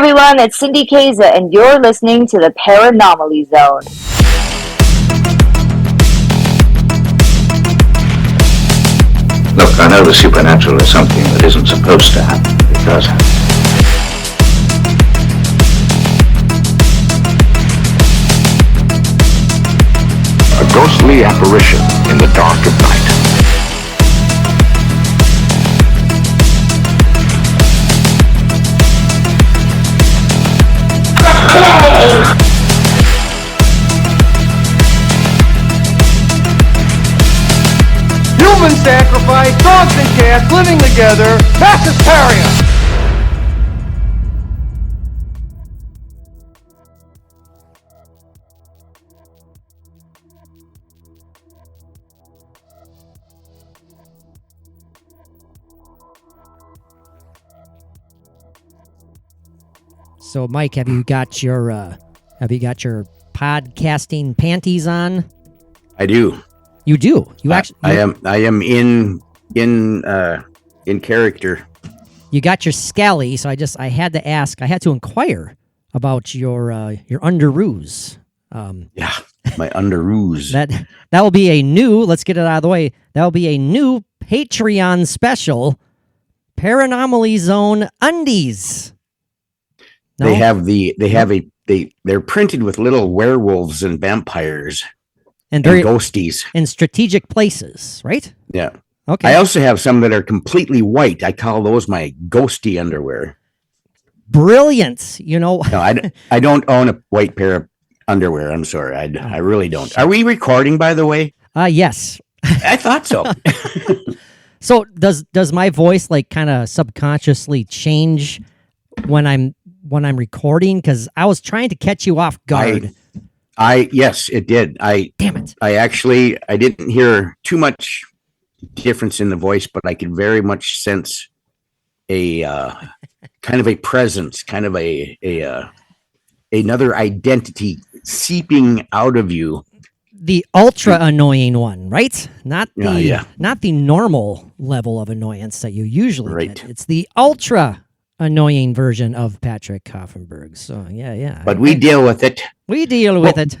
everyone, it's Cindy Kaza, and you're listening to the Anomalies Zone. Look, I know the supernatural is something that isn't supposed to happen. It does happen. A ghostly apparition in the dark of night. Human sacrifice, dogs and cats living together, mass hysteria! So, Mike, have you got your podcasting panties on? I do. You do. I am in character. You got your scally, so I had to ask. I had to inquire about your underoos. Yeah, my underoos. that will be a new. Let's get it out of the way. That will be a new Patreon special. Paranormally Zone undies. No? They're printed with little werewolves and vampires and ghosties in strategic places, right? Yeah. Okay. I also have some that are completely white. I call those my ghosty underwear. Brilliant. No, I don't own a white pair of underwear. I'm sorry. I really don't. Are we recording, by the way? Yes. I thought so. So does my voice like kind of subconsciously change when I'm recording? Because I was trying to catch you off guard. Yes, it did. Damn it. I didn't hear too much difference in the voice, but I could very much sense a kind of a presence, kind of another identity seeping out of you. The ultra annoying one, right? Not the not the normal level of annoyance that you usually get. It's the ultra annoying version of Patrick Koffenberg. So yeah. But we deal with it. We deal with it.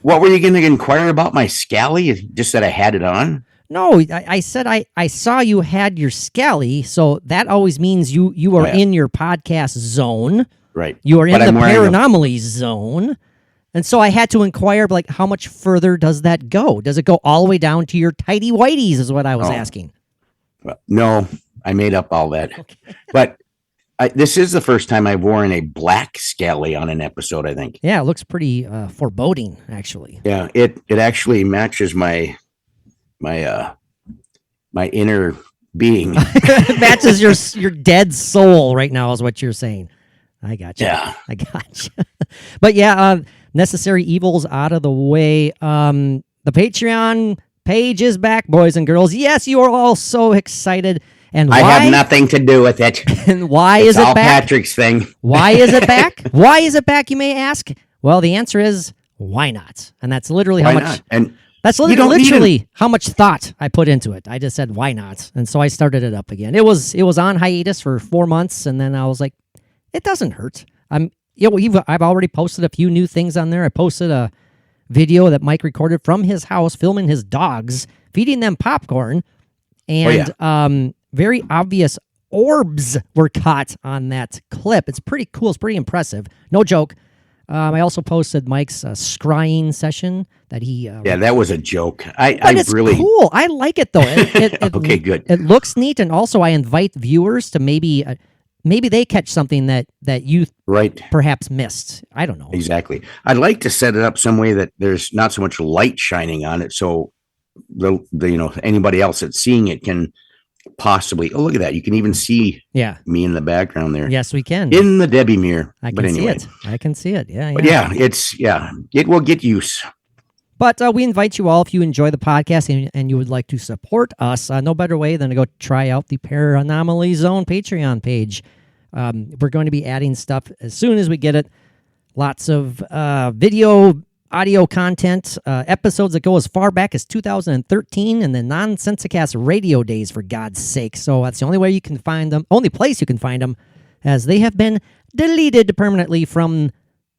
What were you going to inquire about my scally? Just that I had it on? No, I said I saw you had your scally, so that always means you are in your podcast zone. Right. You are in the Paranomalies zone. And so I had to inquire, like, how much further does that go? Does it go all the way down to your tighty whities is what I was asking. Well, no, I made up all that. Okay. But this is the first time I've worn a black scally on an episode, I think. Yeah, it looks pretty foreboding, actually. Yeah, it actually matches my inner being. It matches your dead soul right now is what you're saying. I got you. Yeah. I got you. But yeah, necessary evils out of the way. The Patreon page is back, boys and girls. Yes, you are all so excited. And I have nothing to do with it. And why it's is it all back? Patrick's thing. Why is it back? Why is it back, you may ask? Well, the answer is why not? And that's literally how much. Not? And that's literally how much thought I put into it. I just said why not, and so I started it up again. It was on hiatus for 4 months, and then I was like, it doesn't hurt. I've already posted a few new things on there. I posted a video that Mike recorded from his house, filming his dogs, feeding them popcorn, and very obvious orbs were caught on that clip. It's pretty cool. It's pretty impressive. No joke. I also posted Mike's scrying session that he. That was a joke. It's really cool. I like it though. Okay, good. It looks neat, and also I invite viewers to maybe they catch something that you perhaps missed. I don't know. Exactly. I'd like to set it up some way that there's not so much light shining on it, so the anybody else that's seeing it can possibly. Oh, look at that! You can even see me in the background there. Yes, we can in the Debbie mirror. I can see it. I can see it. Yeah. But it will get use. But we invite you all, if you enjoy the podcast and you would like to support us, no better way than to go try out the Paranomalies Zone Patreon page. We're going to be adding stuff as soon as we get it. Lots of video, audio content, episodes that go as far back as 2013, and the Nonsensicast radio days, for God's sake. So that's the only way you can find them, only place you can find them. as they have been deleted permanently from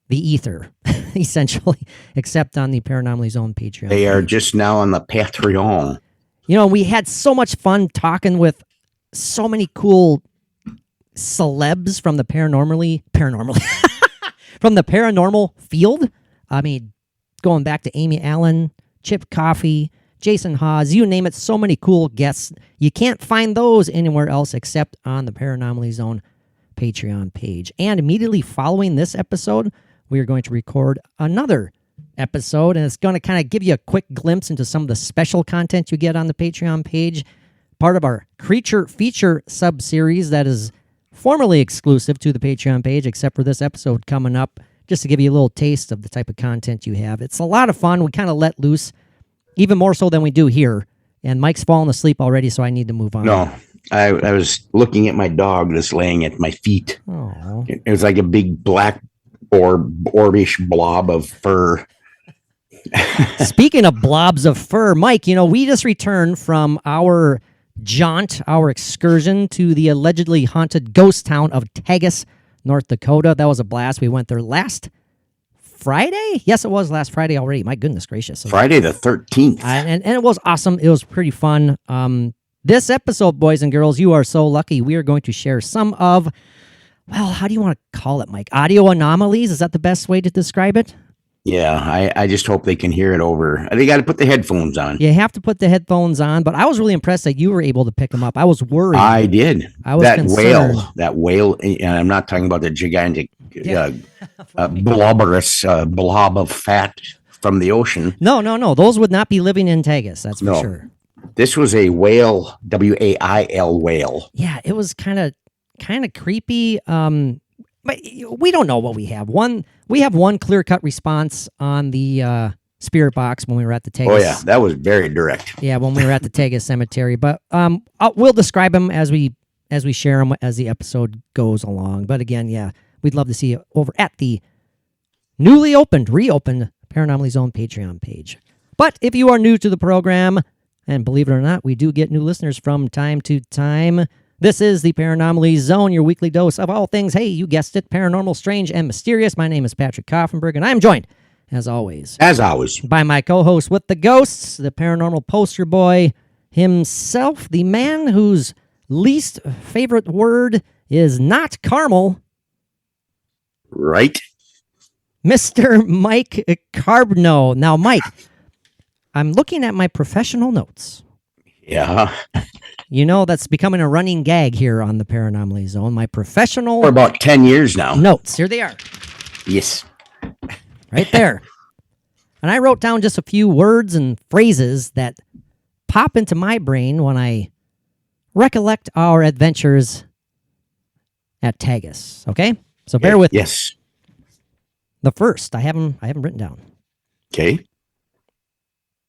the ether, essentially, except on the Paranormally Zone Patreon. They are just now on the Patreon. You know, we had so much fun talking with so many cool celebs from the paranormal from the paranormal field. I mean, going back to Amy Allen, Chip Coffey, Jason Hawes, you name it, so many cool guests. You can't find those anywhere else except on the Paranormally Zone Patreon page. And immediately following this episode, we are going to record another episode, and it's going to kind of give you a quick glimpse into some of the special content you get on the Patreon page, part of our Creature Feature sub-series that is formerly exclusive to the Patreon page, except for this episode coming up, just to give you a little taste of the type of content you have. It's a lot of fun. We kind of let loose, even more so than we do here. And Mike's falling asleep already, so I need to move on. No, I was looking at my dog that's laying at my feet. Oh. It was like a big black orbish blob of fur. Speaking of blobs of fur, Mike, you know, we just returned from our jaunt, our excursion to the allegedly haunted ghost town of Tagus, North Dakota. That was a blast. We went there last Friday? Yes, it was last Friday already. My goodness gracious. Friday the 13th. And it was awesome. It was pretty fun. This episode, boys and girls, you are so lucky. We are going to share some of, well, how do you want to call it, Mike? Audio anomalies? Is that the best way to describe it? Yeah, I just hope they can hear it over. They got to put the headphones on. You have to put the headphones on, but I was really impressed that you were able to pick them up. I was worried. I did. I was concerned. concerned. That whale, and I'm not talking about the gigantic blubberous blob of fat from the ocean. No. Those would not be living in Tagus, that's for sure. This was a whale, W-A-I-L whale. Yeah, it was kind of creepy. But we don't know what we have. We have one clear-cut response on the spirit box when we were at the Tagus. Oh, yeah. That was very direct. Yeah, when we were at the Tagus Cemetery. But we'll describe them as we share them as the episode goes along. But again, yeah, we'd love to see you over at the reopened Paranormally Zone Patreon page. But if you are new to the program, and believe it or not, we do get new listeners from time to time. This is the Paranormally Zone, your weekly dose of all things, hey, you guessed it, paranormal, strange, and mysterious. My name is Patrick Koffenberg, and I'm joined, as always, by my co-host with the ghosts, the paranormal poster boy himself, the man whose least favorite word is not caramel. Right. Mr. Mike Carbno. Now, Mike, I'm looking at my professional notes. Yeah. You know, that's becoming a running gag here on the Paranormally Zone. My professional... For about 10 years now. Notes. Here they are. Yes. Right there. And I wrote down just a few words and phrases that pop into my brain when I recollect our adventures at Tagus. Okay? So bear with me. Yes. The first, I have them written down. Okay.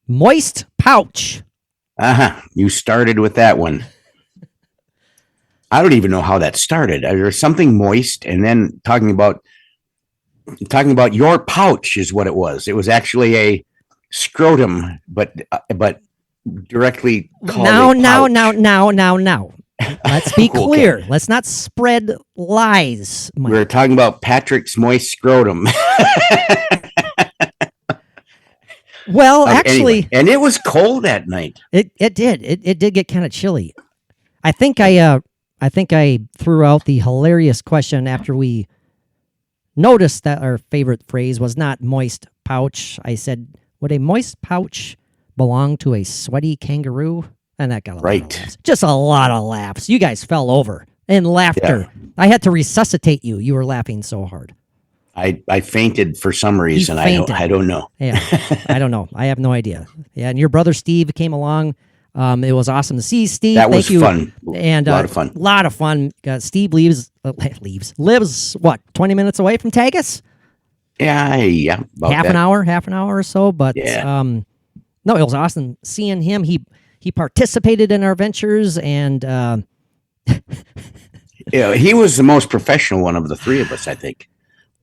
Moist pouch. You started with that one. I don't even know how that started. There's something moist, and then talking about your pouch is what it was. It was actually a scrotum, but directly called Now. Let's be clear. Okay. Let's not spread lies, Mike. We're talking about Patrick's moist scrotum. Well, actually, anyway. And it was cold that night. It did. It did get kind of chilly. I think I threw out the hilarious question after we noticed that our favorite phrase was not moist pouch. I said, "Would a moist pouch belong to a sweaty kangaroo?" And that got a lot of laughs. Just a lot of laughs. You guys fell over in laughter. Yeah. I had to resuscitate you. You were laughing so hard. I fainted for some reason. I don't know. Yeah, I don't know. I have no idea. Yeah, and your brother Steve came along. It was awesome to see Steve. That was fun. And a lot of fun. Steve lives what, 20 minutes away from Tagus? Yeah. Half an hour or so. But no, it was awesome seeing him. He participated in our ventures, and yeah, he was the most professional one of the three of us, I think.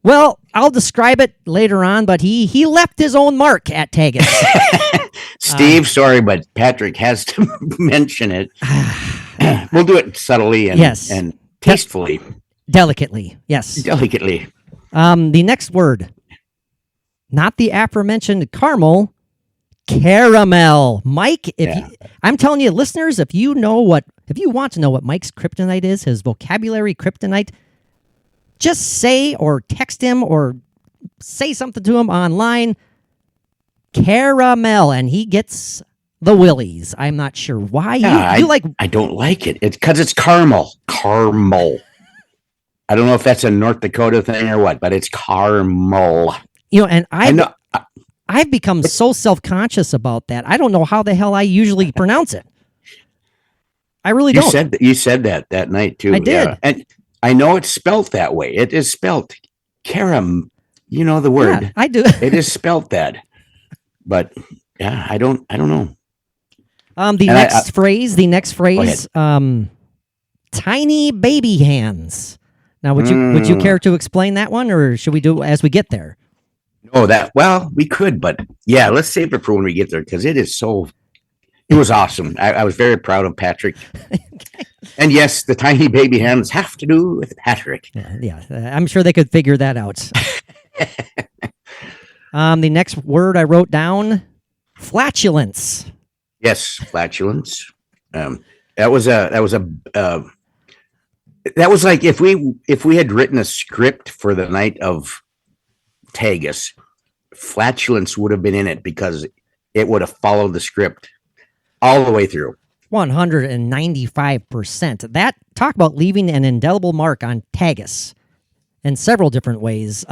Well, I'll describe it later on, but he left his own mark at Tagus. Steve, sorry, but Patrick has to mention it. We'll do it subtly and tastefully. Delicately, yes. Delicately. The next word, not the aforementioned caramel, caramel. Mike, I'm telling you, listeners, if you want to know what Mike's kryptonite is, his vocabulary kryptonite, just say or text him or say something to him online. Caramel, and he gets the willies. I'm not sure why. I don't like it. It's because it's caramel. Caramel. I don't know if that's a North Dakota thing or what, but it's caramel. And I've become so self-conscious about that. I don't know how the hell I usually pronounce it. I really don't. You said that night too. I did. Yeah. And I know it's spelt that way. It is spelt caram. You know the word. Yeah, I do. It is spelt that. But yeah, I don't know. The next phrase, tiny baby hands. Now, would you care to explain that one, or should we do it as we get there? We could, but yeah, let's save it for when we get there because it was awesome. I was very proud of Patrick. And yes, the tiny baby hands have to do with Patrick. Yeah, I'm sure they could figure that out. The next word I wrote down, flatulence. Yes, flatulence. That was like if we had written a script for the night of Tagus, flatulence would have been in it because it would have followed the script all the way through. 195%. That talk about leaving an indelible mark on Tagus in several different ways.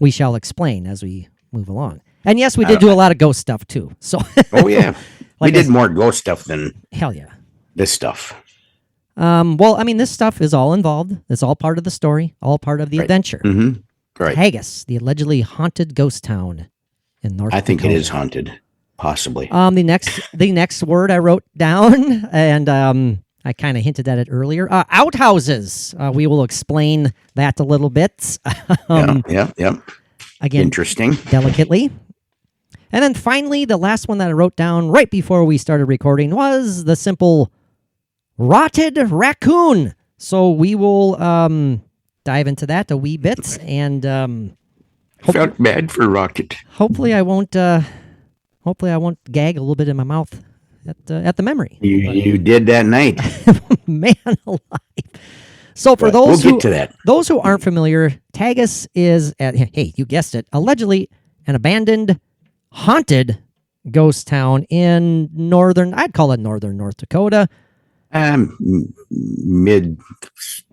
We shall explain as we move along. And yes, we did do a lot of ghost stuff too. So oh yeah. We did more ghost stuff than hell yeah. This stuff. This stuff is all involved. It's all part of the story, all part of the adventure. Mm-hmm. Right. Tagus, the allegedly haunted ghost town in North Dakota. I think it is haunted, possibly. The next word I wrote down, and I kind of hinted at it earlier. Outhouses. We will explain that a little bit. Yeah. Again, interesting. Delicately. And then finally, the last one that I wrote down right before we started recording was the simple rotted raccoon. So we will dive into that a wee bit, and felt bad for Rocket. Hopefully, I won't gag a little bit in my mouth at the memory. You did that night, man alive. So for those who aren't familiar, Tagus is hey, you guessed it, allegedly an abandoned, haunted ghost town in I'd call it northern North Dakota. Mid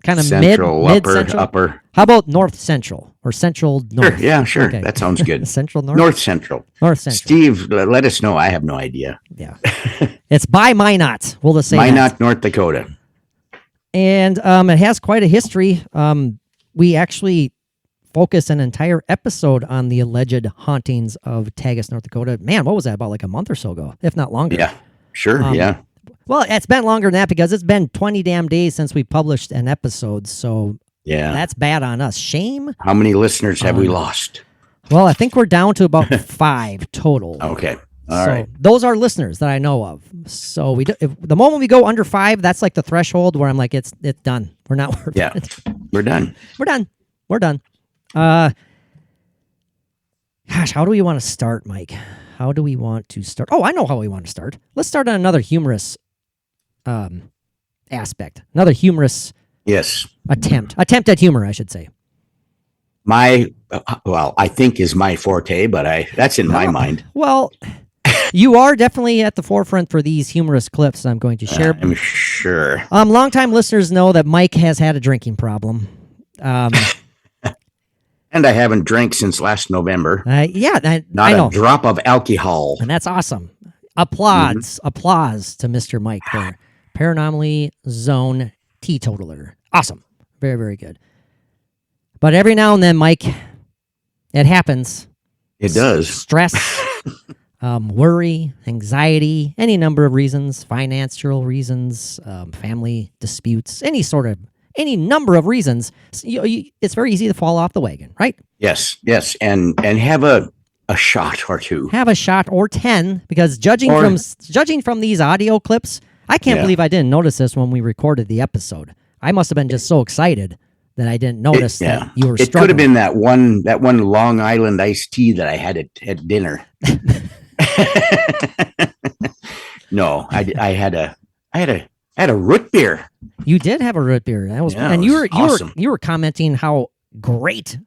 central, upper. How about north central or central north? Sure, yeah, sure. Okay. That sounds good. Central north? North central. Steve, let us know. I have no idea. Yeah. It's by Minot. We'll just say Minot, North Dakota. And it has quite a history. We actually focused an entire episode on the alleged hauntings of Tagus, North Dakota. Man, what was that, about like a month or so ago, if not longer? Yeah, sure, yeah. Well, it's been longer than that because it's been 20 damn days since we published an episode, so yeah, that's bad on us. Shame. How many listeners have we lost? Well, I think we're down to about 5 total. Okay, all right. Those are listeners that I know of. So the moment we go under 5, that's like the threshold where I'm like, it's done. We're not. We're done. We're done. Gosh, how do we want to start, Mike? How do we want to start? Oh, I know how we want to start. Let's start on another humorous aspect. Another humorous attempt at humor, I should say. I think is my forte, but that's in my mind. Well, you are definitely at the forefront for these humorous clips I'm going to share. I'm sure. Longtime listeners know that Mike has had a drinking problem. And I haven't drank since last November. I know. A drop of alcohol. And that's awesome. Applause to Mr. Mike there. Paranormally Zone teetotaler. Awesome. Very, very good. But every now and then, Mike, it happens. It does. Stress, worry, anxiety, any number of reasons, financial reasons, family disputes, any number of reasons. It's very easy to fall off the wagon, right? Yes, and have a shot or two. Have a shot or 10, because judging from these audio clips, I can't believe I didn't notice this when we recorded the episode. I must have been just so excited that I didn't notice that you were It struggling. could have been that one Long Island iced tea that I had at dinner. No, I had a root beer. You did have a root beer. That was, and you were awesome. you were commenting how great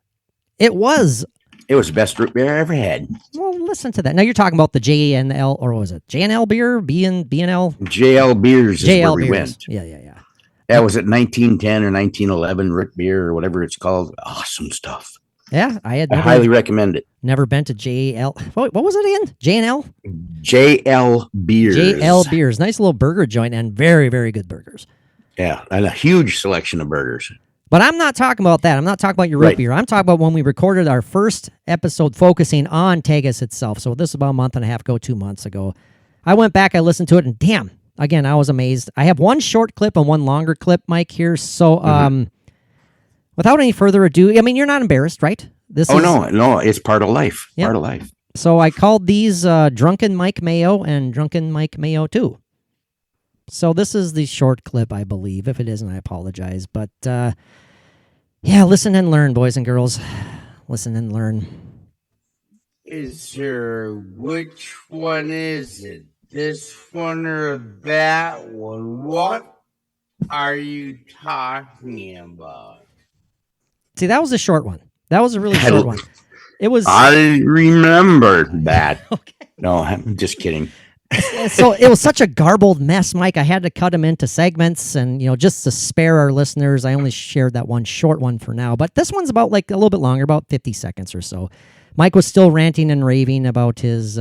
it was. It was the best root beer I ever had. Well, listen to that. Now you're talking about the JNL, or what was it? JNL beer? B&L? JL Beers is where we went. Yeah. That was at 1910 or 1911 root beer or whatever it's called. Awesome stuff. Yeah, I highly recommend it. Never been to JL. What was it again? JNL? JL Beers. JL Beers. Nice little burger joint and very, very good burgers. Yeah, and a huge selection of burgers. But I'm not talking about that. I'm not talking about your root beer. I'm talking about when we recorded our first episode focusing on Tagus itself. So this is about a month and a half ago, 2 months ago. I went back, I listened to it, and damn, again, I was amazed. I have one short clip and one longer clip, Mike, here. So without any further ado, I mean, you're not embarrassed, right? No, it's part of life. Yeah. Part of life. So I called these Drunken Mike Mayo and Drunken Mike Mayo 2. So this is the short clip, I believe. If it isn't, I apologize. But yeah, listen and learn, boys and girls. Listen and learn. Which one is it? This one or that one? What are you talking about? See, that was a short one. That was a really short one. It was. I remember that. Okay. No, I'm just kidding. So it was such a garbled mess, Mike. I had to cut them into segments, and just to spare our listeners, I only shared that one short one for now. But this one's about like a little bit longer, about 50 seconds or so. Mike was still ranting and raving about his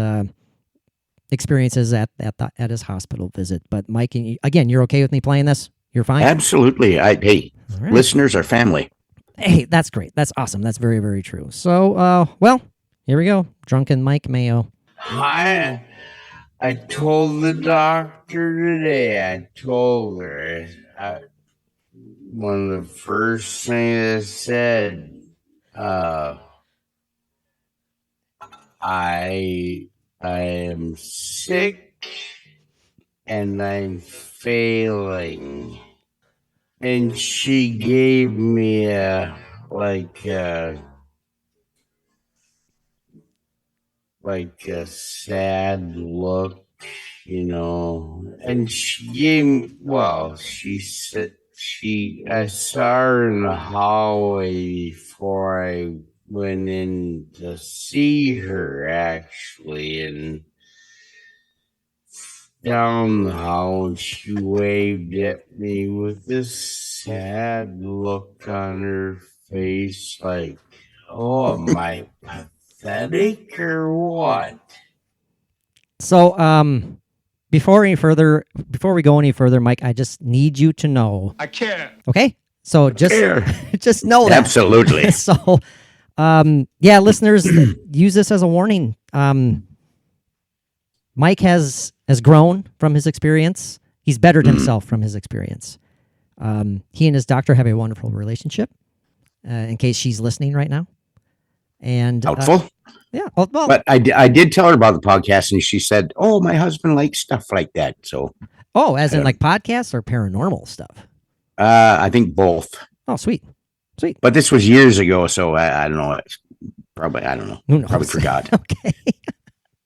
experiences at his hospital visit. But Mike, again, you're okay with me playing this? You're fine? Absolutely. Hey, right. Listeners are family. Hey, that's great. That's awesome. That's very, very true. So, well, here we go. Drunken Mike Mayo. I told the doctor today, I told her, one of the first things I said, I am sick and I'm failing. And she gave me a sad look, and she gave me, she said, I saw her in the hallway before I went in to see her, actually, and down the hall, and she waved at me with this sad look on her face, like, oh, am I pathetic or what? So, before we go any further, Mike, I just need you to know. I care. Okay? So just know that. Absolutely. So, yeah, listeners, use this as a warning. Mike has grown from his experience. He's bettered himself from his experience. He and his doctor have a wonderful relationship, in case she's listening right now. And helpful. Yeah. Well, but I did tell her about the podcast, and she said, "Oh, my husband likes stuff like that." So, as in like podcasts or paranormal stuff? I think both. Oh, sweet. But this was years ago, so I don't know. Probably I don't know. Who knows? Probably forgot. Okay.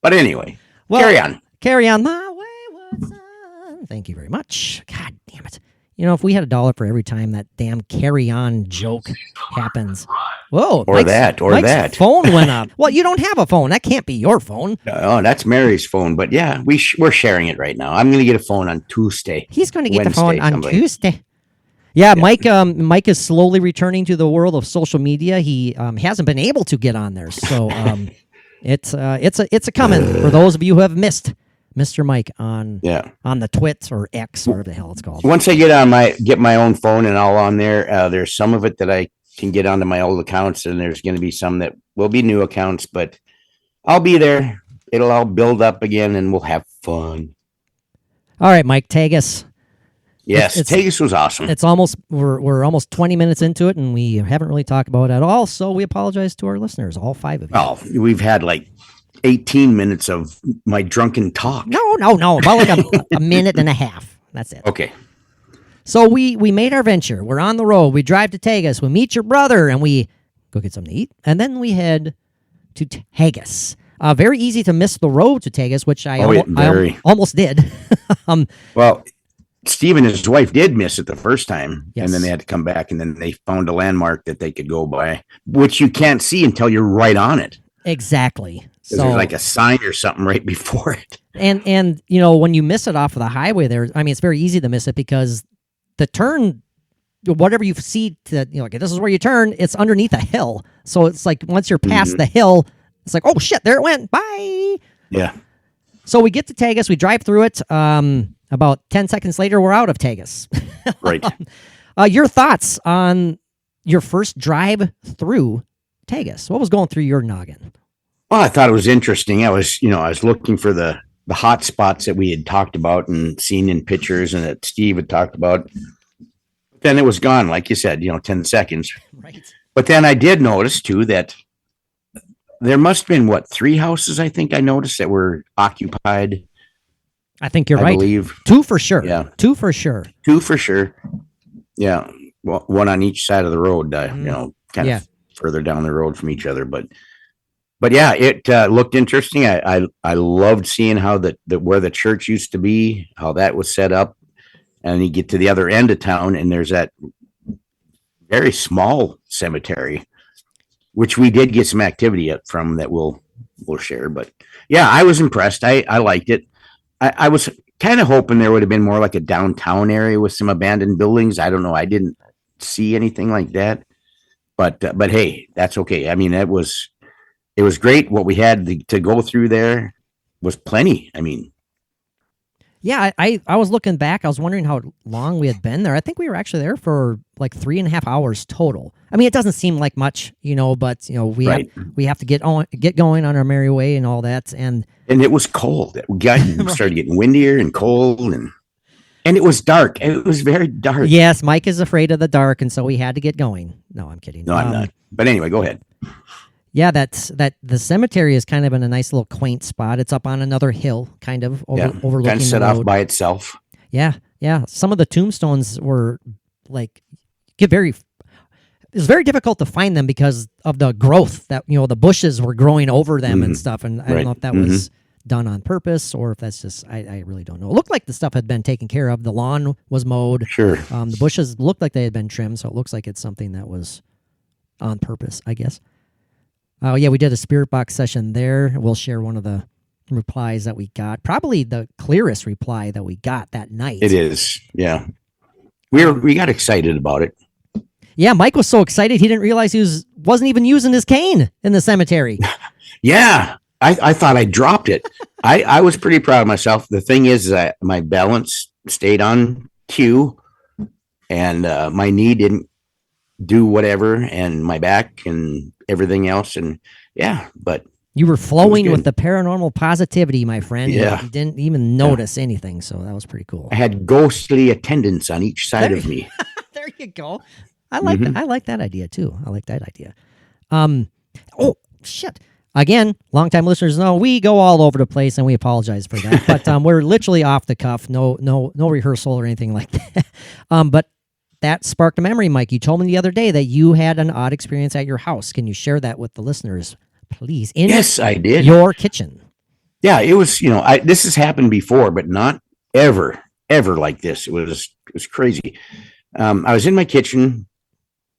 But anyway, Carry on, my wayward son. Thank you very much. God damn it. If we had $1 for every time that damn carry on joke happens. Whoa. Mike's phone went up. Well, you don't have a phone. That can't be your phone. No, that's Mary's phone. But yeah, we're sharing it right now. I'm going to get a phone on Tuesday. He's going to get the phone on Tuesday. Yeah, Mike is slowly returning to the world of social media. He hasn't been able to get on there. So it's a coming for those of you who have missed Mr. Mike on the Twits or X, whatever the hell it's called. Once I get my own phone and all on there, there's some of it that I can get onto my old accounts, and there's going to be some that will be new accounts, but I'll be there. It'll all build up again, and we'll have fun. All right, Mike, Tagus. Yes, Tagus was awesome. It's we're almost 20 minutes into it, and we haven't really talked about it at all, so we apologize to our listeners, all 5 of you. Oh, we've had like 18 minutes of my drunken talk. No. About like a minute and a half. That's it. Okay. So we made our venture. We're on the road. We drive to Tagus. We meet your brother, and we go get something to eat. And then we head to Tagus. Very easy to miss the road to Tagus, which I almost did. Well, Steve and his wife did miss it the first time, yes. And then they had to come back, and then they found a landmark that they could go by, which you can't see until you're right on it. Exactly. So there's like a sign or something right before it. And you know, when you miss it off of the highway there, I mean, it's very easy to miss it because the turn, whatever you see, okay, this is where you turn, it's underneath a hill. So it's like once you're past the hill, it's like, oh shit, there it went. Bye. Yeah. So we get to Tagus, we drive through it. About 10 seconds later, we're out of Tagus. Right. Your thoughts on your first drive through Tagus? What was going through your noggin? Well, I thought it was interesting. I was looking for the hot spots that we had talked about and seen in pictures and that Steve had talked about. Then it was gone, like you said, 10 seconds. Right. But then I did notice too that there must have been 3 houses I think I noticed that were occupied. I think you're right. I believe 2 for sure. Yeah. 2 for sure. 2 for sure. Yeah. Well, one on each side of the road, kind of further down the road from each other. But yeah, it looked interesting. I loved seeing how where the church used to be, how that was set up. And you get to the other end of town and there's that very small cemetery, which we did get some activity from that we'll share. But yeah, I was impressed. I liked it. I was kind of hoping there would have been more like a downtown area with some abandoned buildings. I don't know. I didn't see anything like that, but hey, that's okay. I mean, it was great. What we had to go through there was plenty. I mean, yeah, I was looking back. I was wondering how long we had been there. I think we were actually there for like 3.5 hours total. I mean, it doesn't seem like much, but we have to get going on our merry way and all that. And it was cold. It started getting windier and cold, and it was dark. It was very dark. Yes, Mike is afraid of the dark, and so we had to get going. No, I'm kidding. No, I'm not. But anyway, go ahead. Yeah, the cemetery is kind of in a nice little quaint spot. It's up on another hill, kind of overlooking kind of set the road. Off by itself. Yeah. Some of the tombstones were like it was very difficult to find them because of the growth that the bushes were growing over them and stuff. And I don't know if that was done on purpose or if that's just I really don't know. It looked like the stuff had been taken care of. The lawn was mowed. Sure. The bushes looked like they had been trimmed, so it looks like it's something that was on purpose, I guess. Oh, yeah, we did a spirit box session there. We'll share one of the replies that we got. Probably the clearest reply that we got that night. It is, yeah. We got excited about it. Yeah, Mike was so excited he didn't realize he wasn't even using his cane in the cemetery. Yeah, I thought I dropped it. I was pretty proud of myself. The thing is that my balance stayed on cue, and my knee didn't do whatever, and my back and everything else, and but you were flowing with the paranormal positivity, my friend. Yeah, you didn't even notice anything, so that was pretty cool. I had ghostly attendants on each side of me. There you go. I like that. I like that idea too. I like that idea. Oh shit! Again, longtime listeners know we go all over the place, and we apologize for that. But we're literally off the cuff. No rehearsal or anything like that. But that sparked a memory, Mike. You told me the other day that you had an odd experience at your house. Can you share that with the listeners, please? Yes, I did. Your kitchen. Yeah, it was, this has happened before, but not ever like this. It was crazy. I was in my kitchen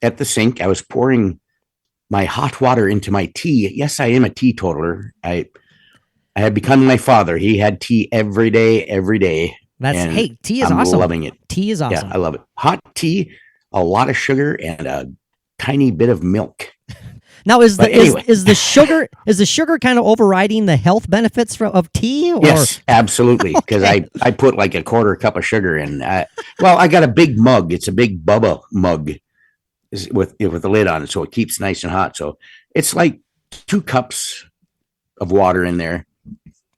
at the sink. I was pouring my hot water into my tea. Yes, I am a teetotaler. I had become my father. He had tea every day. Tea is awesome. I'm loving it. Tea is awesome. Yeah, I love it. Hot tea, a lot of sugar, and a tiny bit of milk. Now, is the sugar kind of overriding the health benefits of tea? Or? Yes, absolutely. Because I put like a quarter cup of sugar in. I got a big mug. It's a big Bubba mug with the lid on it, so it keeps nice and hot. So it's like 2 cups of water in there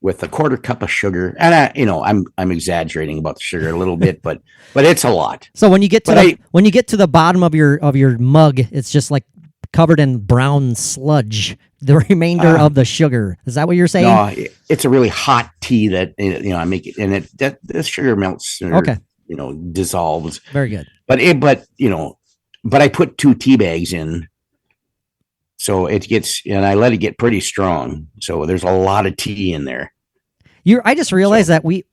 with a quarter cup of sugar. And I'm exaggerating about the sugar a little bit, but it's a lot. So when you get to the bottom of your mug, it's just like covered in brown sludge, the remainder of the sugar. Is that what you're saying? No, it's a really hot tea that I make it, and the sugar melts. Okay. dissolves. Very good. But I put 2 tea bags in, so it gets, and I let it get pretty strong. So there's a lot of tea in there. I just realized that we,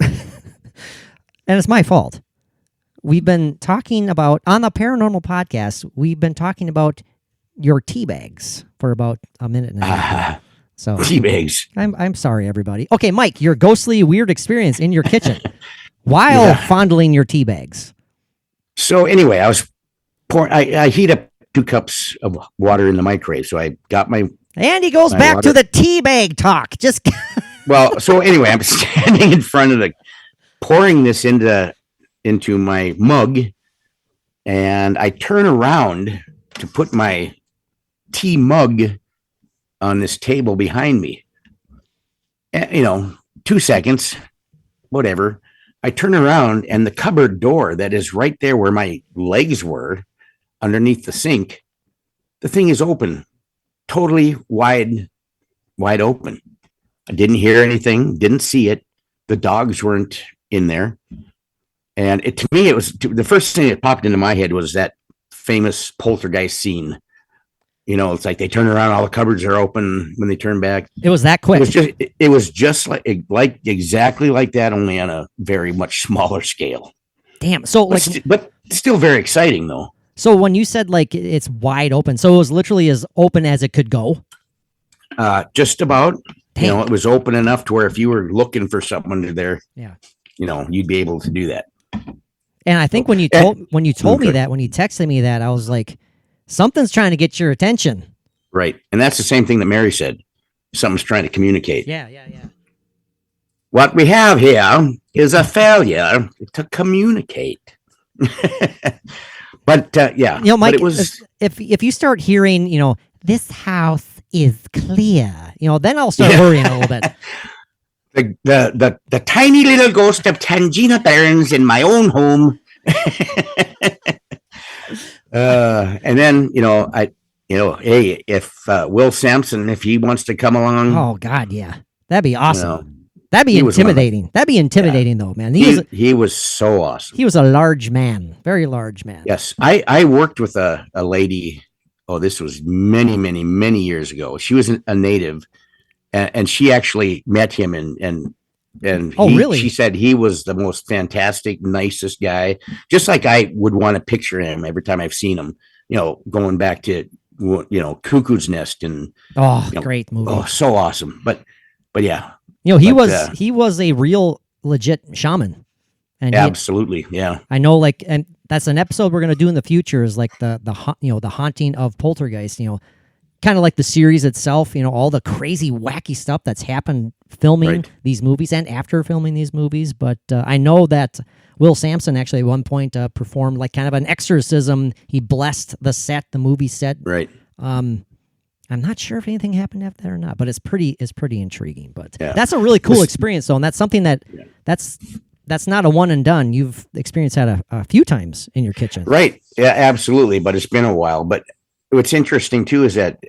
and it's my fault. We've been talking about, on the Paranormal Podcast, we've been talking about your tea bags for about a minute and a half. So tea bags. I'm sorry, everybody. Okay, Mike, your ghostly weird experience in your kitchen while fondling your tea bags. So anyway, I was pouring. I heat up 2 cups of water in the microwave. So I got my. And he goes back to the tea bag talk. Just well. So anyway, I'm standing in front of pouring this into my mug, and I turn around to put my tea mug on this table behind me. And, 2 seconds, whatever. I turn around, and the cupboard door that is right there where my legs were, underneath the sink, the thing is open, totally wide open. I didn't hear anything, didn't see it. The dogs weren't in there. And to me, it was the first thing that popped into my head was that famous poltergeist scene. It's like they turn around, all the cupboards are open when they turn back. It was that quick. It was just like exactly like that, only on a very much smaller scale. Damn. So but still very exciting though. So when you said like it's wide open, so it was literally as open as it could go. Just about. Damn. It was open enough to where if you were looking for something under there, you'd be able to do that. And I think when you told me that, when you texted me that, I was like, something's trying to get your attention. Right. And that's the same thing that Mary said. Something's trying to communicate. Yeah. What we have here is a failure to communicate. But Mike, but it was if you start hearing, this house is clear, then I'll start worrying a little bit. The tiny little ghost of Tangina Burns in my own home. And then, hey, if Will Sampson, if he wants to come along. Oh God. Yeah. That'd be awesome. That'd be intimidating. That'd be intimidating though, man. He was so awesome. He was a large man, very large man. Yes. I worked with a lady. Oh, this was many, many, many years ago. She was a native, and she actually met him and really? She said he was the most fantastic, nicest guy. Just like I would want to picture him every time I've seen him, going back to, Cuckoo's Nest and great movie. Oh, so awesome. But yeah, he was a real legit shaman. And absolutely. Yeah. I know, and that's an episode we're going to do in the future is like the haunting of Poltergeist, kind of like the series itself, all the crazy, wacky stuff that's happened filming these movies and after filming these movies. But I know that Will Sampson actually at one point performed like kind of an exorcism. He blessed the movie set. Right. I'm not sure if anything happened after that or not, but it's pretty intriguing. But that's a really cool experience, though, and that's something that's not a one and done. You've experienced that a few times in your kitchen. Right. Yeah, absolutely. But it's been a while. But what's interesting too is that,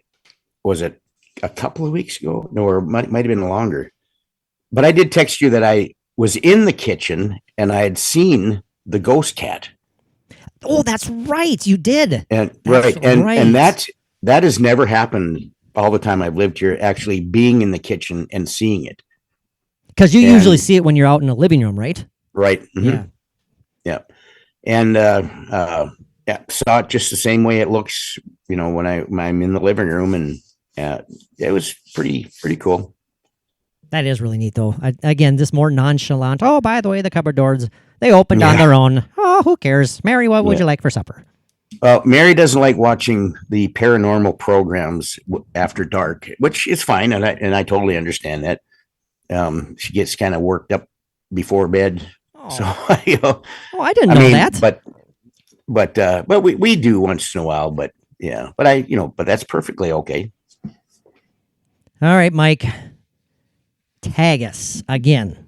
was it a couple of weeks ago? No, or might have been longer. But I did text you that I was in the kitchen and I had seen the ghost cat. Oh, that's right. You did. And and that has never happened all the time I've lived here, actually being in the kitchen and seeing it. Because you usually see it when you're out in the living room, right? Right. Mm-hmm. Yeah. And saw it just the same way it looks, when I'm in the living room, and it was pretty cool. That is really neat, though. Again, this more nonchalant. Oh, by the way, the cupboard doors, they opened on their own. Oh, who cares? Mary, what would you like for supper? Well, Mary doesn't like watching the paranormal programs after dark, which is fine, and I totally understand that. She gets kind of worked up before bed. Oh. So, I didn't know that. But we do once in a while, but that's perfectly okay. All right, Mike. Tagus again.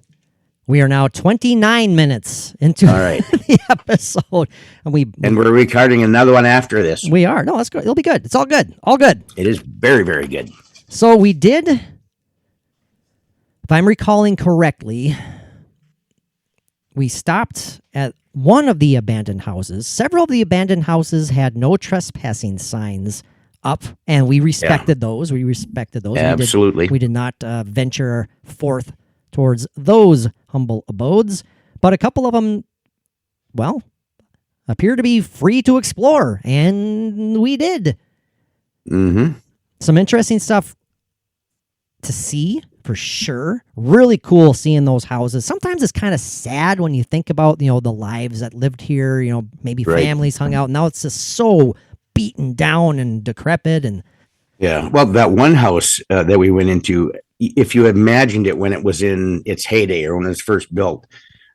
We are now 29 minutes into the episode, and we're recording another one after this. We are. No, let's go. It'll be good. It's all good. All good. It is very, very good. So we did, if I'm recalling correctly, we stopped at one of the abandoned houses. Several of the abandoned houses had no trespassing signs up, and we respected those. We respected those. Absolutely. We did not venture forth towards those humble abodes, but a couple of them, well, appear to be free to explore, and we did. Mm-hmm. Some interesting stuff to see, for sure. Really cool seeing those houses. Sometimes it's kind of sad when you think about, the lives that lived here, maybe families hung out. Now it's just so beaten down and decrepit. And yeah, well, that one house that we went into, if you imagined it when it was in its heyday or when it was first built,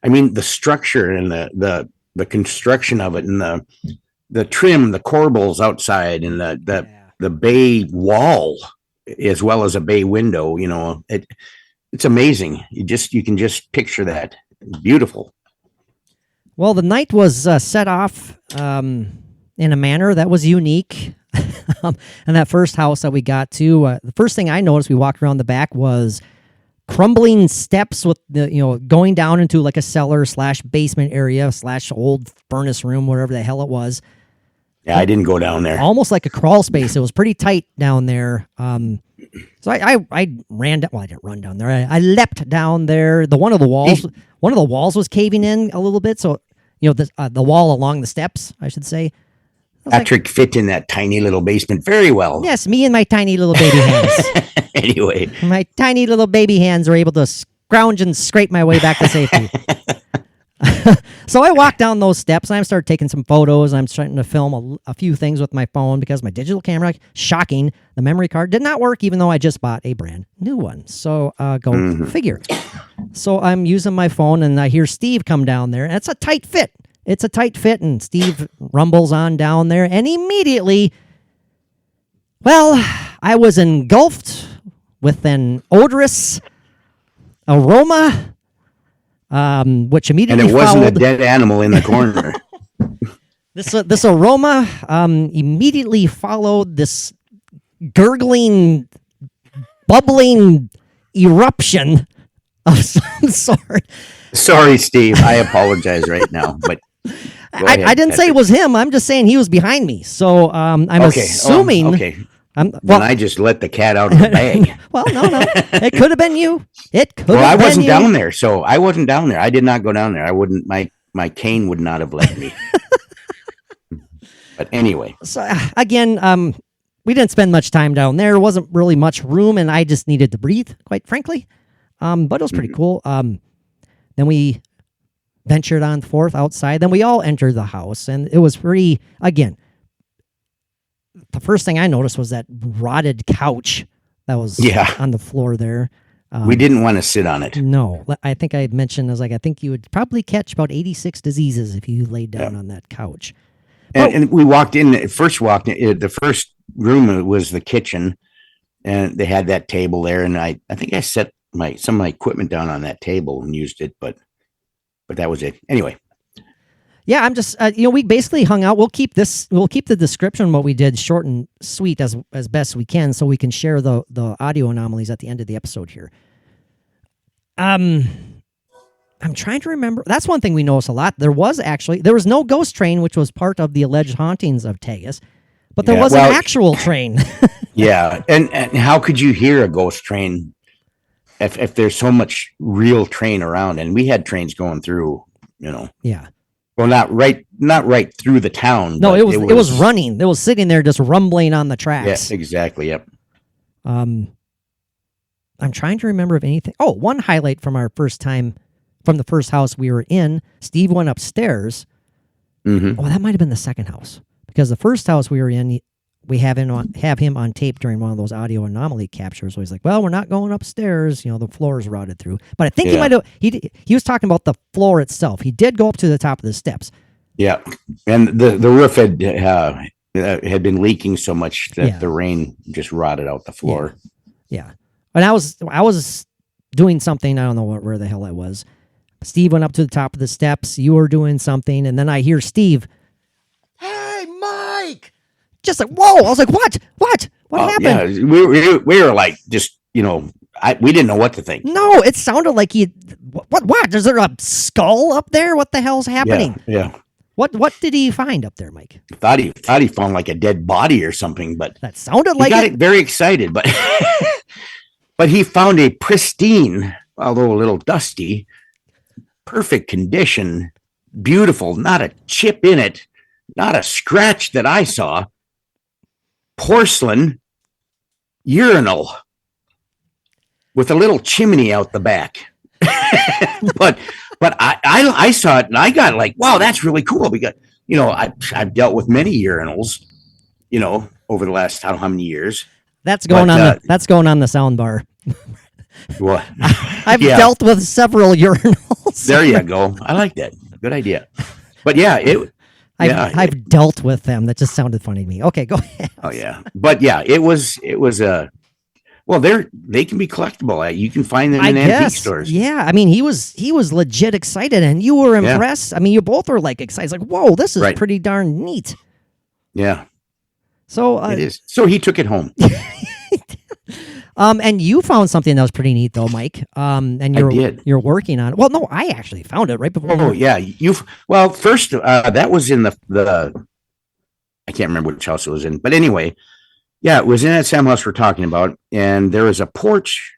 I mean, the structure and the construction of it and the trim, the corbels outside and the bay wall, as well as a bay window, it's amazing. You can just picture that. Beautiful. Well, the night was set off in a manner that was unique. And that first house that we got to, the first thing I noticed, we walked around the back, was crumbling steps with going down into like a cellar / basement area / old furnace room, whatever the hell it was. Yeah, I didn't go down there. Almost like a crawl space. It was pretty tight down there. So I ran down. Well, I didn't run down there. I leapt down there. One of the walls was caving in a little bit. So the wall along the steps, I should say. Patrick fit in that tiny little basement very well. Yes, me and my tiny little baby hands. Anyway, my tiny little baby hands were able to scrounge and scrape my way back to safety. So I walked down those steps and I started taking some photos. I'm starting to film a few things with my phone because my digital camera, shocking, the memory card did not work, even though I just bought a brand new one. So go figure. So I'm using my phone and I hear Steve come down there, and it's a tight fit. And Steve rumbles on down there, and immediately, well, I was engulfed with an odorous aroma, which immediately and it wasn't followed, a dead animal in the corner. This aroma immediately followed this gurgling, bubbling eruption of some sort. Sorry, Steve. I apologize right now, but I didn't say it was him. I'm just saying he was behind me. So I'm assuming. Then I just let the cat out of the bag. Well, no. It could have been you. I wasn't down there, so I wasn't down there. I did not go down there. I wouldn't. My cane would not have let me. But anyway. So again, we didn't spend much time down there. There wasn't really much room, and I just needed to breathe, quite frankly. But it was pretty cool. Then we ventured on forth outside. Then we all entered the house, and it was pretty, again, the first thing I noticed was that rotted couch that was on the floor there. We didn't want to sit on it. No. I think I mentioned, I was like, I think you would probably catch about 86 diseases if you laid down on that couch. And we walked in, the first room was the kitchen, and they had that table there, and I think I set some of my equipment down on that table and used it, but that was it. Anyway. Yeah, I'm just we basically hung out. We'll keep the description of what we did short and sweet as best we can, so we can share the audio anomalies at the end of the episode here. I'm trying to remember. That's one thing we noticed a lot. There was no ghost train, which was part of the alleged hauntings of Tagus, but there was an actual train. Yeah, and how could you hear a ghost train if there's so much real train around? And we had trains going through, Yeah. Well, not right through the town. No, it was running. It was sitting there just rumbling on the tracks. Yeah, exactly. Yep. I'm trying to remember if anything. Oh, one highlight from our first time, from the first house we were in, Steve went upstairs. Mm-hmm. Oh, that might have been the second house, because the first house we were in, we have him on tape during one of those audio anomaly captures. Where he's like, "Well, we're not going upstairs. The floor is rotted through." But I think he might have. He was talking about the floor itself. He did go up to the top of the steps. Yeah, and the roof had been leaking so much that the rain just rotted out the floor. Yeah. And I was doing something. I don't know where the hell I was. Steve went up to the top of the steps. You were doing something, and then I hear Steve. Hey, Mike. Just like, whoa. I was like, what happened? Yeah, we were like, just, we didn't know what to think. No, it sounded like he. What? Is there a skull up there? What the hell's happening? Yeah. What did he find up there, Mike? Thought he found like a dead body or something, but that sounded he like got it very excited. But but he found a pristine, although a little dusty, perfect condition, beautiful, not a chip in it, not a scratch that I saw. Porcelain urinal with a little chimney out the back. but I saw it and I got like, wow, that's really cool. Because, I've dealt with many urinals, over the last, I don't know how many years. That's going on the sound bar. What? I've dealt with several urinals. There you go. I like that. Good idea. But yeah, I've dealt with them. That just sounded funny to me. Okay, go ahead. Oh yeah. But yeah, it was well, they can be collectible. You can find them in antique stores. Yeah, I mean, he was legit excited, and you were impressed. Yeah. I mean, you both were like excited, like, "Whoa, this is pretty darn neat." Yeah. So it is. So he took it home. And you found something that was pretty neat, though, Mike. And you're working on it. Well, no, I actually found it right before. Oh yeah, first that was in the I can't remember which house it was in, but anyway. Yeah, it was in that same house we're talking about, and there was a porch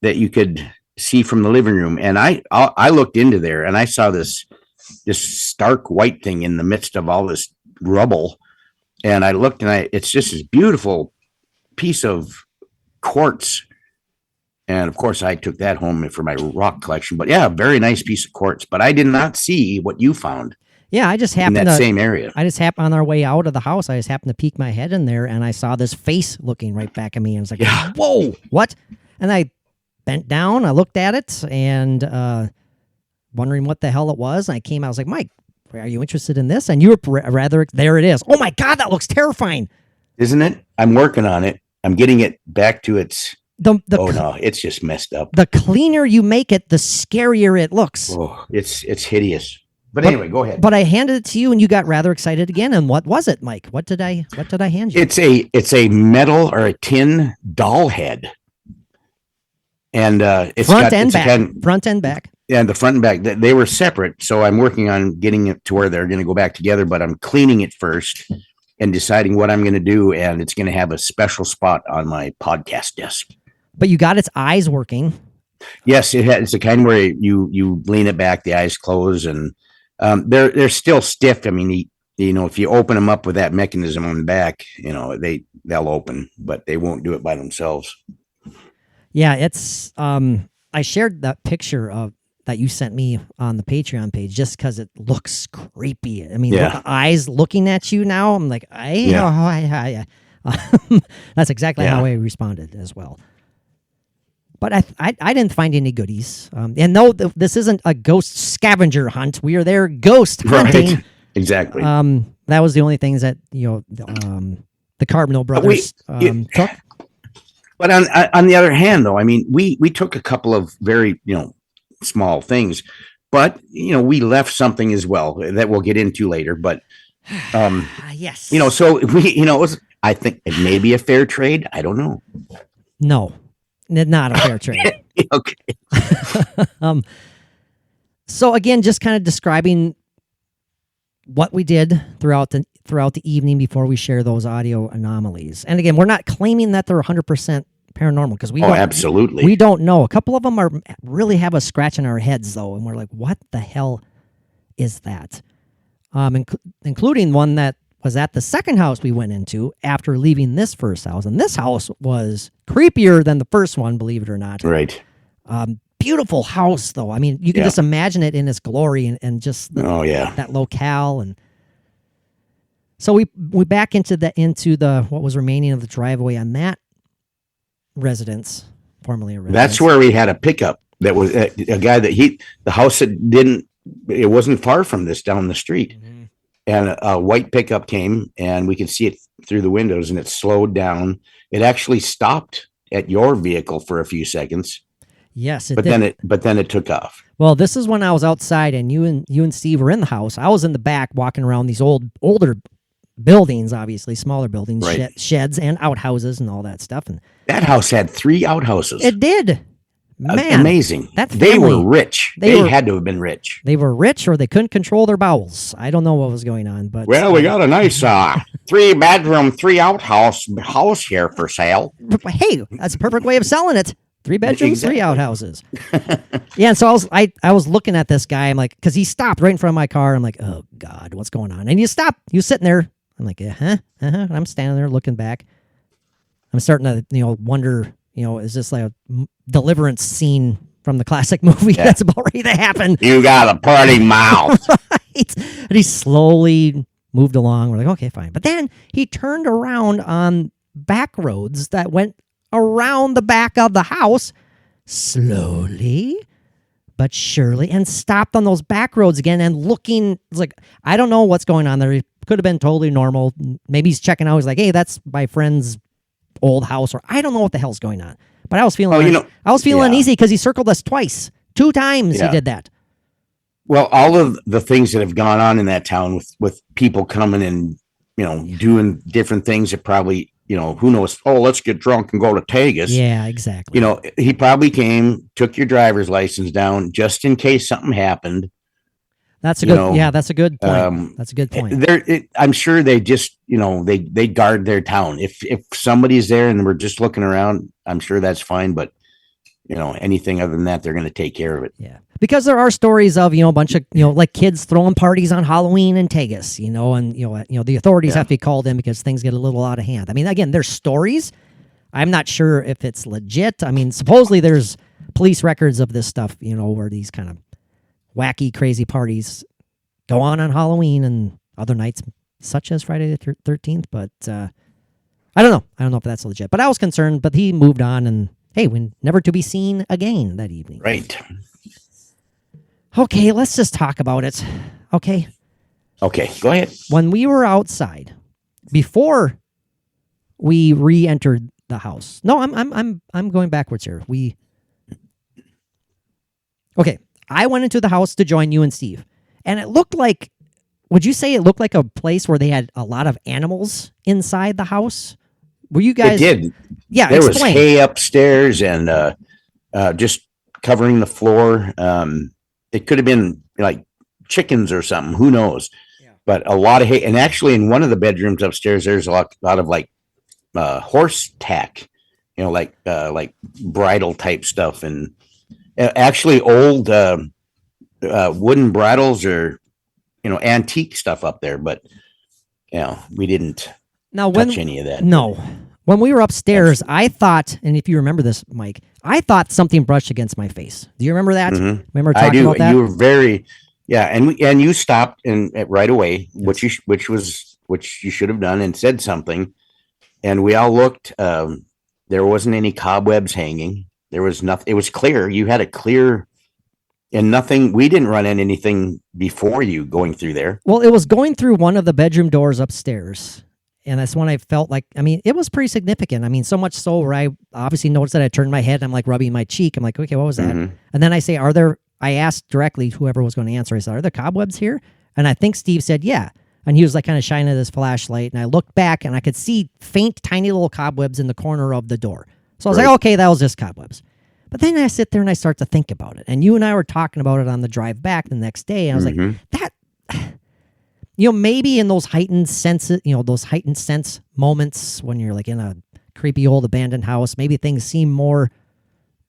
that you could see from the living room. And I looked into there, and I saw this stark white thing in the midst of all this rubble. And I looked, and it's just this beautiful piece of quartz. And of course, I took that home for my rock collection. But yeah, very nice piece of quartz. But I did not see what you found. Yeah, I just happened in that same area. I just happened on our way out of the house. I just happened to peek my head in there, and I saw this face looking right back at me, and I was like, "Whoa, what?" And I bent down, I looked at it, and wondering what the hell it was. And I came out, I was like, "Mike, are you interested in this?" And you were rather. There it is. Oh my God, that looks terrifying, isn't it? I'm working on it. I'm getting it back to its. No, it's just messed up. The cleaner you make it, the scarier it looks. Oh, it's hideous. But anyway, go ahead. But I handed it to you, and you got rather excited again. And what was it, Mike? What did I hand you? It's a metal or a tin doll head, and it's front and back. Yeah, the front and back. They were separate, so I'm working on getting it to where they're going to go back together. But I'm cleaning it first and deciding what I'm going to do, and it's going to have a special spot on my podcast desk. But you got its eyes working. Yes, it's the kind where you lean it back, the eyes close, and they're still stiff. I mean, if you open them up with that mechanism on the back, they'll open, but they won't do it by themselves. Yeah, it's. I shared that picture that you sent me on the Patreon page just because it looks creepy. I mean, the eyes looking at you now. I'm like, that's exactly how I responded as well. But I didn't find any goodies. And no, this isn't a ghost scavenger hunt. We are there ghost hunting. Right. Exactly. That was the only things that, the Carbonell brothers took. But on the other hand, though, I mean, we took a couple of very, small things, but, we left something as well that we'll get into later. But, yes, so we, I think it may be a fair trade. I don't know. No. Not a fair trade. Okay. So again, just kind of describing what we did throughout the evening before we share those audio anomalies. And again, we're not claiming that they're 100% paranormal because we absolutely we don't know. A couple of them really have us scratching our heads though, and we're like, what the hell is that? Including one that was at the second house we went into after leaving this first house. And this house was creepier than the first one, believe it or not. Right. Beautiful house, though. I mean, you can just imagine it in its glory and just that locale. And so we back into the what was remaining of the driveway on that residence, formerly a residence. That's where we had a pickup that was a guy that the house that it wasn't far from this down the street. Mm-hmm. And a white pickup came, and we could see it through the windows, and it slowed down. It actually stopped at your vehicle for a few seconds. Yes, but then it took off. Well, this is when I was outside, and you and Steve were in the house. I was in the back walking around these older buildings, obviously smaller buildings, Right. sheds and outhouses and all that stuff. And That house had 3 outhouses. it did. Man, amazing. That they family, were rich. They had to have been rich. They were rich, or they couldn't control their bowels. I don't know what was going on, but well, we got a nice 3-bedroom, 3 outhouse house here for sale. Hey, that's a perfect way of selling it. 3 bedrooms, 3 outhouses. Yeah, and so I was looking at this guy. I'm like, because he stopped right in front of my car. I'm like, oh God, what's going on? And you stop. You sitting there. I'm like, And I'm standing there looking back. I'm starting to wonder. Is this like a deliverance scene from the classic movie that's about ready to happen? You got a party mouth. Right. And he slowly moved along. We're like, okay, fine. But then he turned around on back roads that went around the back of the house slowly but surely and stopped on those back roads again and looking. It's like, I don't know what's going on there. He could have been totally normal. Maybe he's checking out. He's like, hey, that's my friend's old house, or I don't know what the hell's going on. But I was feeling uneasy because he circled us twice. 2 times he did that. Well, all of the things that have gone on in that town with people coming and, doing different things that probably, who knows, let's get drunk and go to Tagus. Yeah, exactly. He probably came, took your driver's license down just in case something happened. That's a good, that's a good point. That's a good point. I'm sure they just, they guard their town. If somebody's there and we're just looking around, I'm sure that's fine. But, anything other than that, they're going to take care of it. Yeah. Because there are stories of, a bunch of, like kids throwing parties on Halloween in Tagus, and, the authorities have to be called in because things get a little out of hand. I mean, again, there's stories. I'm not sure if it's legit. I mean, supposedly there's police records of this stuff, where these kind of wacky, crazy parties go on Halloween and other nights, such as Friday the 13th. But I don't know. I don't know if that's legit. But I was concerned. But he moved on, and hey, never to be seen again that evening. Right. Okay, let's just talk about it. Okay. Okay, go ahead. When we were outside, before we re-entered the house. No, I'm going backwards here. Okay. I went into the house to join you and Steve, and it looked like, would you say it looked like a place where they had a lot of animals inside the house? Were you guys? It did. Yeah, there was hay upstairs and just covering the floor. It could have been like chickens or something. Who knows? Yeah. But a lot of hay, and actually in one of the bedrooms upstairs, there's a lot of like horse tack, like bridle type stuff and. Actually, old wooden bridles or antique stuff up there, but we didn't touch any of that. No, when we were upstairs, I thought, and if you remember this, Mike, I thought something brushed against my face. Do you remember that? Mm-hmm. Remember talking about that? You were very, and you stopped and right away, yes. which you should have done and said something, and we all looked. There wasn't any cobwebs hanging. There was nothing. It was clear. You had a clear and nothing. We didn't run into anything before you going through there. Well, it was going through one of the bedroom doors upstairs. And that's when I felt like, it was pretty significant. So much so where I obviously noticed that I turned my head. I'm like rubbing my cheek. I'm like, okay, what was that? Mm-hmm. And then I say, I asked directly whoever was going to answer. I said, are there cobwebs here? And I think Steve said, yeah. And he was like kind of shining his flashlight. And I looked back and I could see faint, tiny little cobwebs in the corner of the door. So I was like, okay, that was just cobwebs. But then I sit there and I start to think about it. And you and I were talking about it on the drive back the next day. And I was like, that, maybe in those heightened senses, those heightened sense moments when you're like in a creepy old abandoned house, maybe things seem more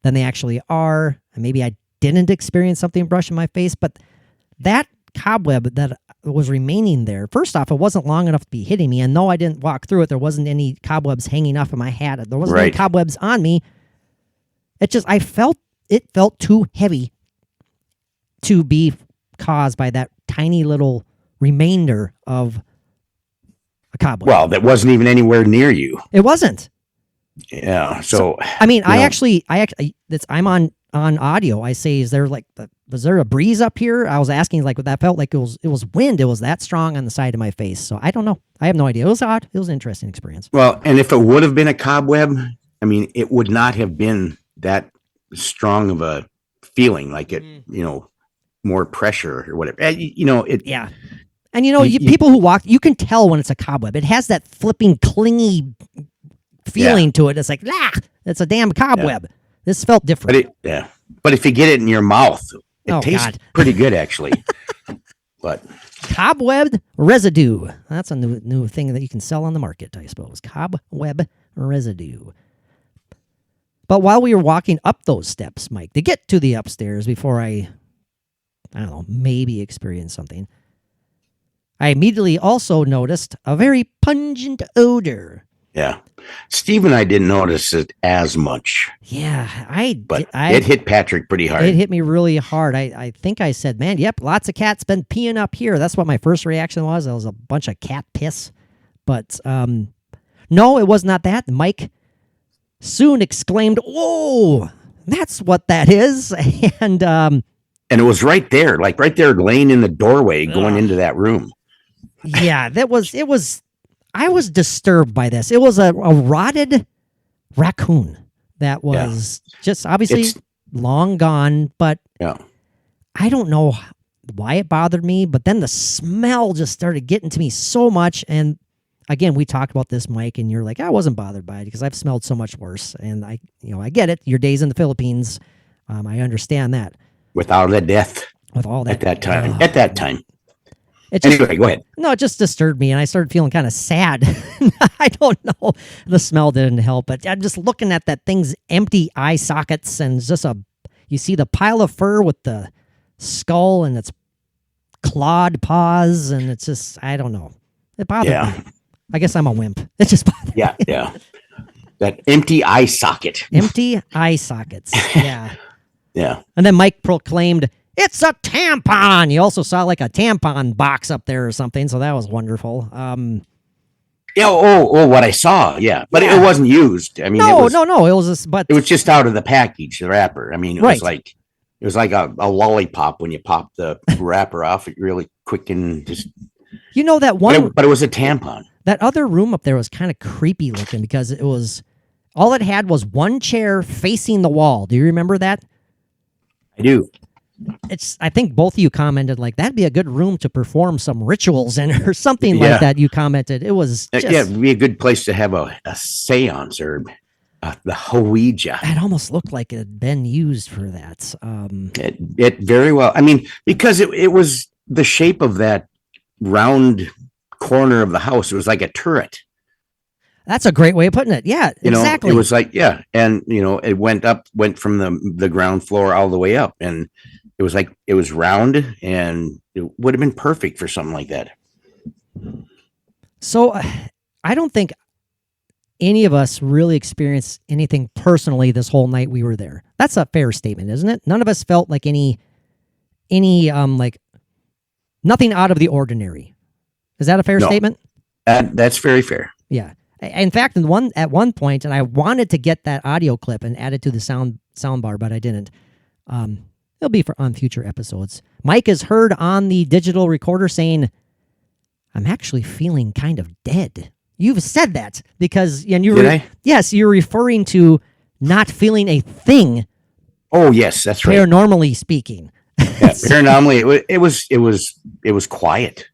than they actually are. And maybe I didn't experience something brushing my face. But that cobweb that was remaining there, first off, it wasn't long enough to be hitting me. And no, I didn't walk through it. There wasn't any cobwebs hanging off of my hat. There wasn't any cobwebs on me. It felt too heavy to be caused by that tiny little remainder of a cobweb. Well, that wasn't even anywhere near you. It wasn't. Yeah. So I'm on audio. I say, was there a breeze up here? I was asking, that felt like it was wind. It was that strong on the side of my face. So I don't know. I have no idea. It was odd. It was an interesting experience. Well, and if it would have been a cobweb, it would not have been that strong of a feeling, like it, more pressure or whatever. And people who walk, you can tell when it's a cobweb. It has that flipping, clingy feeling to it. It's like, it's a damn cobweb. Yeah. This felt different. But if you get it in your mouth, it tastes pretty good, actually. But cobweb residue. That's a new thing that you can sell on the market, I suppose. Cobweb residue. But while we were walking up those steps, Mike, to get to the upstairs before I don't know, maybe experience something, I immediately also noticed a very pungent odor. Yeah. Steve and I didn't notice it as much. Yeah, it hit Patrick pretty hard. It hit me really hard. I think I said, man, yep, lots of cats been peeing up here. That's what my first reaction was. It was a bunch of cat piss. But no, it was not that. Mike soon exclaimed, whoa, that's what that is. And it was right there, laying in the doorway going into that room. Yeah, it was, I was disturbed by this. It was a rotted raccoon that was just obviously long gone, but I don't know why it bothered me, but then the smell just started getting to me so much. And again, we talked about this, Mike, and you're like, I wasn't bothered by it because I've smelled so much worse. And I get it. Your days in the Philippines, I understand that. With all the death. With all that. At that time. Anyway, go ahead. No, it just disturbed me, and I started feeling kind of sad. I don't know. The smell didn't help, but I'm just looking at that thing's empty eye sockets, and just you see the pile of fur with the skull and its clawed paws, and it's just, I don't know. It bothered me. I guess I'm a wimp. It just bothered me. Yeah. That empty eye socket. Empty eye sockets. Yeah. Yeah. And then Mike proclaimed, it's a tampon. You also saw like a tampon box up there or something, so that was wonderful. What I saw, but it wasn't used. I mean, no, it was just out of the package, the wrapper. I mean, it was like a lollipop when you pop the wrapper off it really quick and just. That one, but it was a tampon. That other room up there was kind of creepy looking because it was all it had was one chair facing the wall. Do you remember that? I do. I think both of you commented like that'd be a good room to perform some rituals in or something like that. You commented it was it'd be a good place to have a seance or the Ouija. It almost looked like it had been used for that. It very well. I mean, because it was the shape of that round corner of the house. It was like a turret. That's a great way of putting it. Yeah, exactly. It was like and it went from the ground floor all the way up, and it was round, and it would have been perfect for something like that. So I don't think any of us really experienced anything personally this whole night we were there. That's a fair statement, isn't it? None of us felt like any like nothing out of the ordinary. Is that a fair statement? That's very fair. Yeah. In fact, at one point, and I wanted to get that audio clip and add it to the sound bar, but I didn't. It'll be on future episodes. Mike is heard on the digital recorder saying, "I'm actually feeling kind of dead." You've said that because, and yes, you're referring to not feeling a thing. Oh yes, that's right. Paranormally speaking. Yeah, paranormally, it was quiet.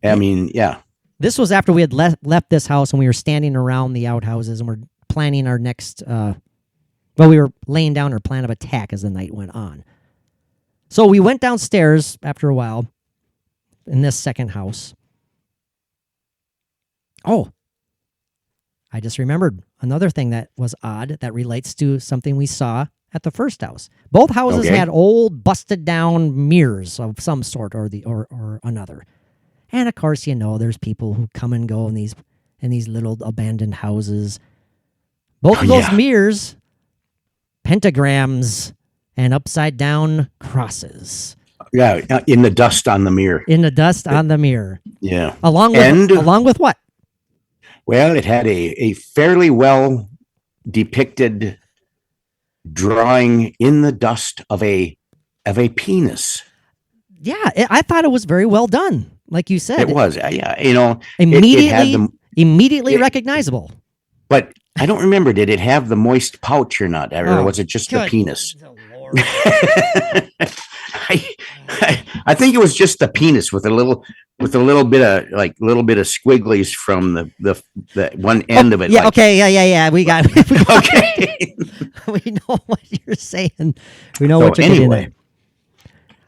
I mean, yeah. This was after we had left this house and we were standing around the outhouses and we're planning our next. We were laying down our plan of attack as the night went on. So we went downstairs after a while in this second house. Oh, I just remembered another thing that was odd that relates to something we saw at the first house. Both houses had old, busted down mirrors of some sort or another. And of course, there's people who come and go in these little abandoned houses. Both of those mirrors, pentagrams, and upside down crosses. Yeah, in the dust on the mirror. In the dust on the mirror. Yeah. Along with what? Well, it had a fairly well depicted drawing in the dust of a penis. Yeah, I thought it was very well done. Like you said. It was. Immediately recognizable. But I don't remember, did it have the moist pouch or not? Or was it just the penis? I think it was just the penis with a little bit of squigglies from the one end of it. Yeah. Yeah. We got. Okay. We know what you're saying. We know what you're getting at.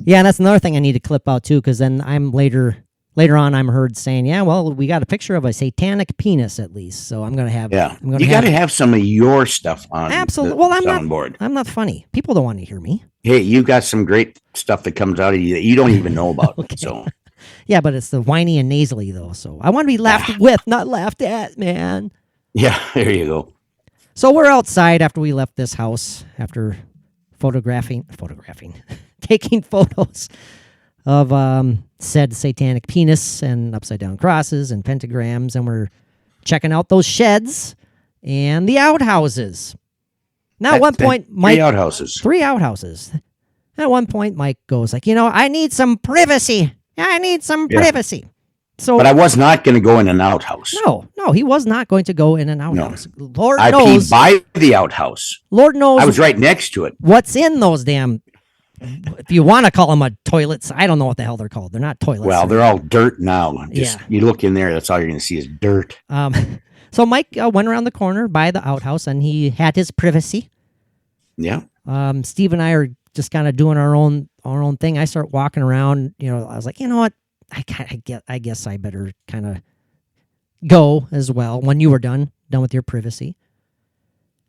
Yeah, and that's another thing I need to clip out too, because then I'm later on I'm heard saying, yeah, well, we got a picture of a satanic penis at least, so I'm gonna have. Yeah, you got to have some of your stuff on. Absolutely. Well, I'm soundboard. I'm not funny. People don't want to hear me. Hey, you got some great stuff that comes out of you that you don't even know about. Okay. So. Yeah, but it's the whiny and nasally though, so I want to be laughed with, not laughed at, man. Yeah, there you go. So we're outside after we left this house after taking photos of said satanic penis and upside down crosses and pentagrams, and we're checking out those sheds and the outhouses. Now, at one point, Mike... Three outhouses. At one point, Mike goes like, I need some privacy. I need some privacy. So, but I was not going to go in an outhouse. No, he was not going to go in an outhouse. No. Lord knows. I peed by the outhouse. Lord knows. I was right next to it. What's in those damn... If you want to call them toilets, I don't know what the hell they're called. They're not toilets. Well, they're all dirt now. You look in there, that's all you're going to see is dirt. So Mike went around the corner by the outhouse, and he had his privacy. Yeah. Steve and I are just kind of doing our own thing. I start walking around. I was like, you know what? I guess I better kind of go as well. When you were done with your privacy.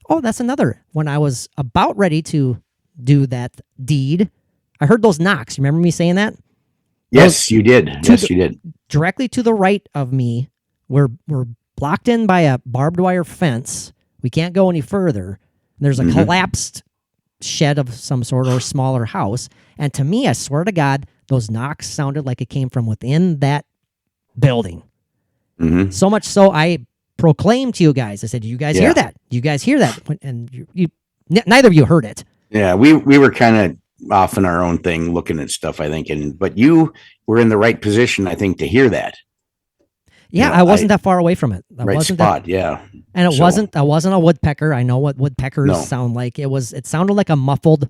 Oh, that's another. When I was about ready to do that deed, I heard those knocks. You remember me saying that? Yes, you did. Yes, you did. Directly to the right of me, we're blocked in by a barbed wire fence. We can't go any further. There's a collapsed shed of some sort or smaller house. And to me, I swear to God, those knocks sounded like it came from within that building. Mm-hmm. So much so, I proclaimed to you guys. I said, "Do you guys hear that? You guys hear that?" And you neither of you heard it. Yeah, we were kind of off in our own thing, looking at stuff, I think, but you were in the right position, I think, to hear that. Yeah, I wasn't that far away from it. Right spot, yeah. And I wasn't a woodpecker. I know what woodpeckers sound like. It sounded like a muffled,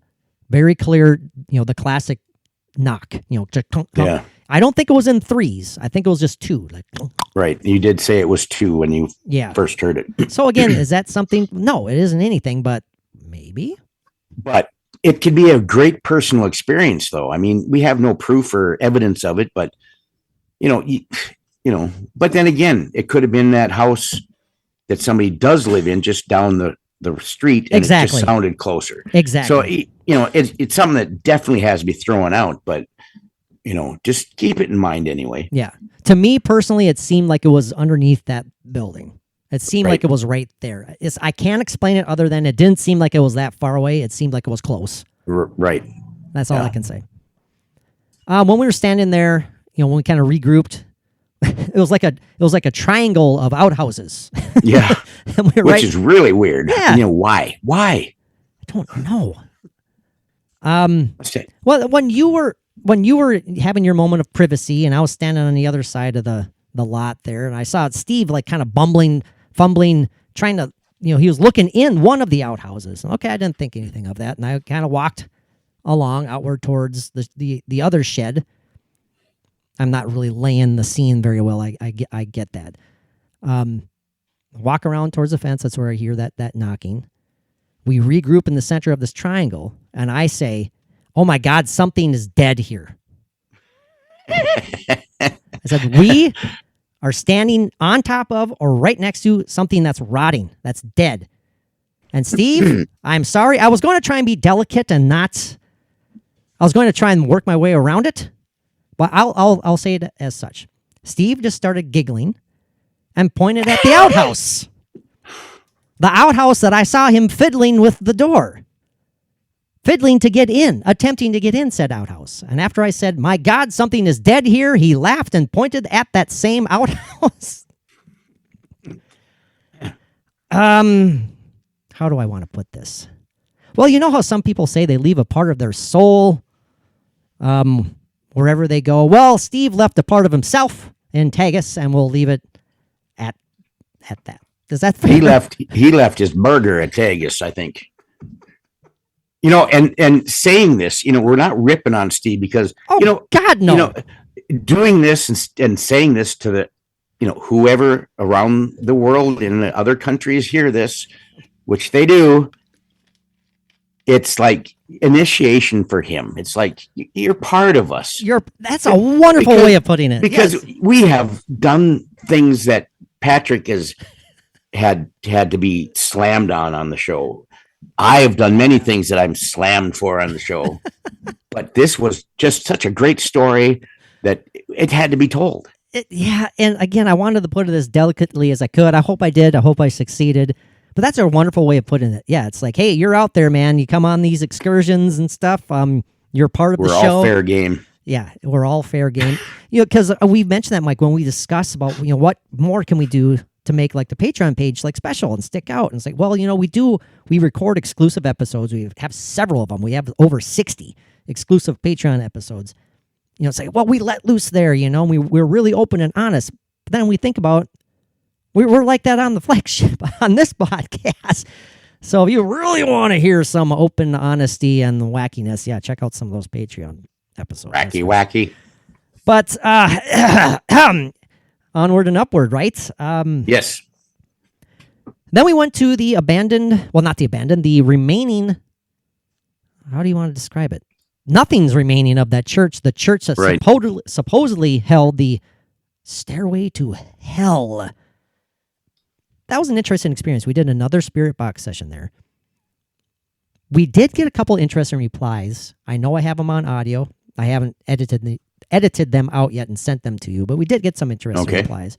very clear, the classic knock. Yeah. I don't think it was in threes. I think it was just two. Like, right. You did say it was two when you first heard it. So again, is that something? No, it isn't anything, but maybe. But it could be a great personal experience, though. I mean, we have no proof or evidence of it, but but then again, it could have been that house that somebody does live in just down the street, and it just sounded closer. Exactly. So it's something that definitely has to be thrown out, but just keep it in mind anyway. Yeah. To me personally, it seemed like it was underneath that building. It seemed like it was right there. I can't explain it other than it didn't seem like it was that far away. It seemed like it was close. Right. That's all I can say. When we were standing there, when we kind of regrouped, it was like a triangle of outhouses. Yeah. Which is really weird. Yeah. Why? I don't know. Well, when you were having your moment of privacy, and I was standing on the other side of the lot there, and I saw Steve like kind of fumbling, trying to, he was looking in one of the outhouses. Okay, I didn't think anything of that, and I kind of walked along outward towards the other shed. I'm not really laying the scene very well. I get that. Walk around towards the fence. That's where I hear that knocking. We regroup in the center of this triangle, and I say, "Oh my God, something is dead here." I said, "We are standing on top of or right next to something that's rotting, that's dead." And Steve, I'm sorry. I was going to try and be delicate and not. I was going to try and work my way around it, but I'll say it as such. Steve just started giggling and pointed at the outhouse. The outhouse that I saw him fiddling with the door. Fiddling to get in, attempting to get in said outhouse. And after I said, "My God, something is dead here," he laughed and pointed at that same outhouse. How do I want to put this? Well, you know how some people say they leave a part of their soul wherever they go? Well, Steve left a part of himself in Tagus, and we'll leave it at that. Does that he left his burger at Tagus, I think. and saying this, we're not ripping on Steve because, God, no. Doing this and saying this to the, whoever around the world in the other countries hear this, which they do, it's like initiation for him. It's like you're part of us. That's a wonderful way of putting it. Because we have done things that Patrick has had to be slammed on the show. I have done many things that I'm slammed for on the show, but this was just such a great story that it had to be told. And again, I wanted to put it as delicately as I could. I hope I did. I hope I succeeded. But that's a wonderful way of putting it. Yeah, it's like, hey, you're out there, man. You come on these excursions and stuff. You're part of the show. We're all fair game. Yeah, we're all fair game. Because we mentioned that, Mike, when we discussed about, what more can we do to make like the Patreon page like special and stick out. And it's like, well, we record exclusive episodes. We have several of them. We have over 60 exclusive Patreon episodes. It's like, well, we let loose there, we're really open and honest. But then we think about, we're like that on the flagship on this podcast. So if you really want to hear some open honesty and wackiness, check out some of those Patreon episodes. Wacky. But onward and upward, right? Yes. Then we went to the remaining, how do you want to describe it? Nothing's remaining of that church. The church that supposedly held the Stairway to Hell. That was an interesting experience. We did another spirit box session there. We did get a couple interesting replies. I know I have them on audio. I haven't edited them out yet and sent them to you, but we did get some interesting replies.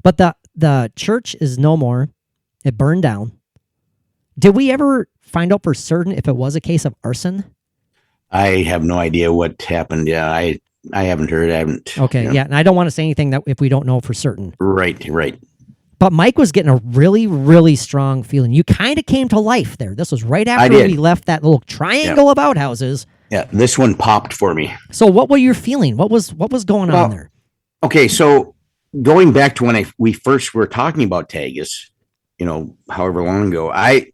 But the church is no more. It burned down. Did we ever find out for certain if it was a case of arson? I have no idea what happened. Yeah, I haven't heard. Okay, and I don't want to say anything that if we don't know for certain. Right. But Mike was getting a really, really strong feeling. You kind of came to life there. This was right after we left that little triangle of outhouses. Yeah, this one popped for me. So what were you feeling? What was going on there? Okay, so going back to when we first were talking about Tagus, however long ago, I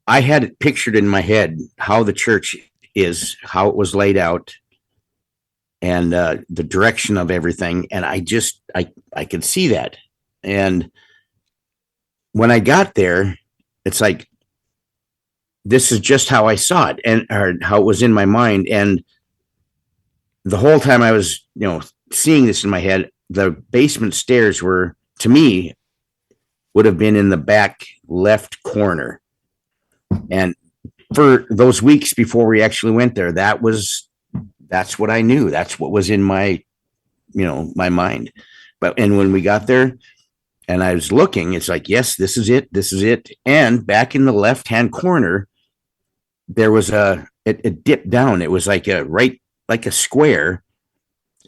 had it pictured in my head how the church is, how it was laid out, and the direction of everything, and I could see that. And when I got there, it's like, this is just how I saw it or how it was in my mind. And the whole time I was, seeing this in my head, the basement stairs were, to me, would have been in the back left corner. And for those weeks before we actually went there, that's what I knew. That's what was in my, my mind. And when we got there, and I was looking, it's like, yes, this is it. And back in the left-hand corner, there was it dipped down. It was like a square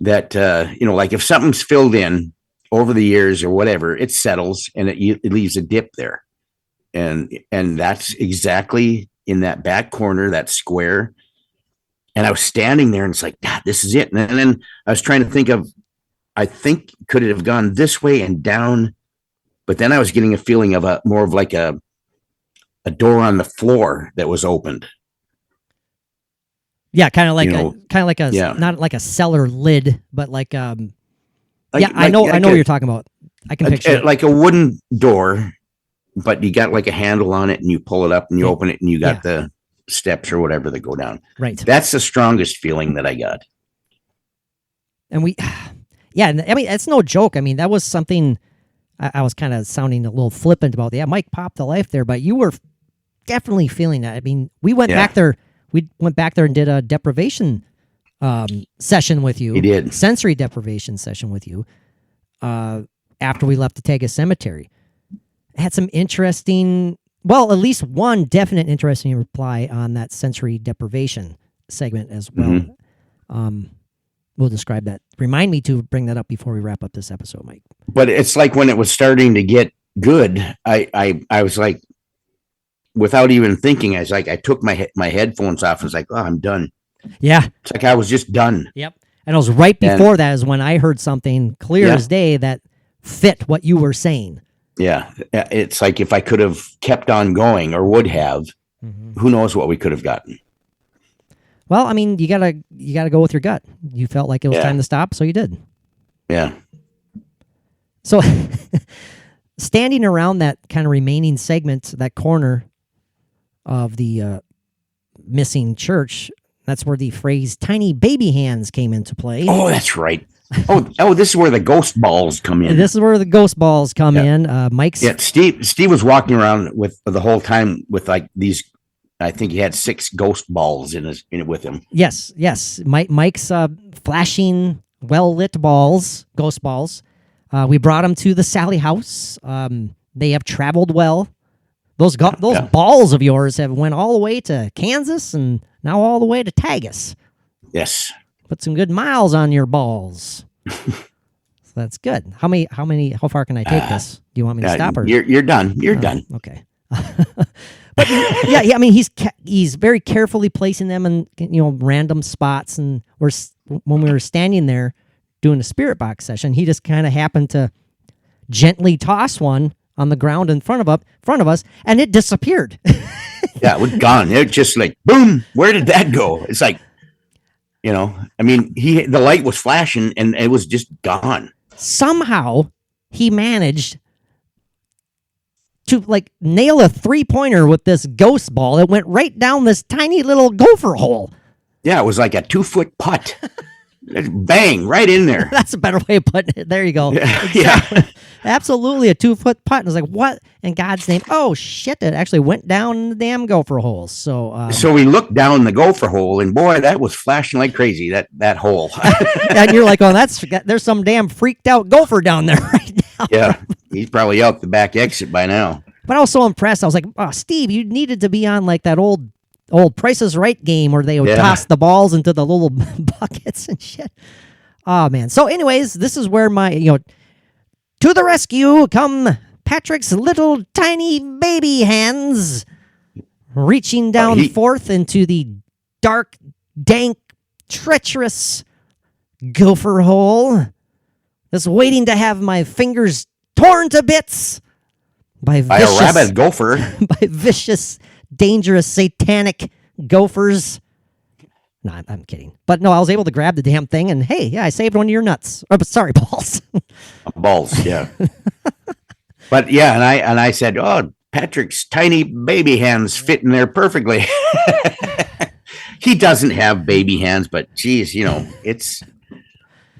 that, like if something's filled in over the years or whatever, it settles and it leaves a dip there. And that's exactly in that back corner, that square. And I was standing there and it's like, God, this is it. And then I was trying to think of, I think, could it have gone this way and down? But then I was getting a feeling of more of like a door on the floor that was opened. Yeah, kind of like not like a cellar lid, but I know what you're talking about. I can picture it. Like a wooden door, but you got like a handle on it and you pull it up and you open it and you got the steps or whatever that go down. Right. That's the strongest feeling that I got. And it's no joke. I mean, that was something I was kind of sounding a little flippant about. Yeah, Mike popped the life there, but you were definitely feeling that. I mean, we went back there. We went back there and did a deprivation session with you. We did. Sensory deprivation session with you after we left the Tagus Cemetery. Had some interesting, at least one definite interesting reply on that sensory deprivation segment as well. Mm-hmm. We'll describe that. Remind me to bring that up before we wrap up this episode, Mike. But it's like when it was starting to get good, I was like, without even thinking, I took my headphones off and was like, oh, I'm done. Yeah. It's like I was just done. Yep. And it was right before that is when I heard something clear as day that fit what you were saying. Yeah. It's like if I could have kept on going or would have, who knows what we could have gotten. Well, I mean, you gotta go with your gut. You felt like it was time to stop, so you did. Yeah. So, standing around that kind of remaining segment, that corner of the missing church, that's where the phrase "tiny baby hands" came into play. Oh, that's right. Oh, this is where the ghost balls come in. And this is where the ghost balls come in. Mike's Steve was walking around with the whole time with like these. I think he had 6 ghost balls in it with him. Yes. Mike's flashing, well-lit balls, ghost balls. We brought him to the Sally house. They have traveled well. Those balls of yours have went all the way to Kansas and now all the way to Tagus. Yes. Put some good miles on your balls. So that's good. How far can I take this? Do you want me to stop or? You're done. You're done. Okay. But I mean, he's very carefully placing them in random spots, and when we were standing there doing a spirit box session, he just kind of happened to gently toss one on the ground in front of us, and it disappeared. Yeah, it was gone. It was just like boom. Where did that go? It's like, I mean, the light was flashing and it was just gone. Somehow he managed to nail a 3-pointer with this ghost ball. It went right down this tiny little gopher hole. Yeah, it was like a 2-foot putt. Bang, right in there. That's a better way of putting it. There you go. Yeah. Absolutely a 2-foot putt. And I was like, what in God's name? Oh, shit. It actually went down the damn gopher hole. So we looked down the gopher hole, and boy, that was flashing like crazy, that hole. And you're like, oh, there's some damn freaked out gopher down there right now. Yeah, he's probably out the back exit by now. But I was so impressed. I was like, oh, Steve, you needed to be on that old Price is Right game where they would toss the balls into the little buckets and shit. Oh, man. So anyways, this is where my, to the rescue come Patrick's little tiny baby hands reaching down forth into the dark, dank, treacherous gopher hole. Just waiting to have my fingers torn to bits by a rabid gopher. By vicious, dangerous, satanic gophers. No, I'm kidding. But no, I was able to grab the damn thing, and hey, yeah, I saved one of your nuts. Oh, sorry, balls. Balls, yeah. But yeah, and I said, oh, Patrick's tiny baby hands fit in there perfectly. He doesn't have baby hands, but geez,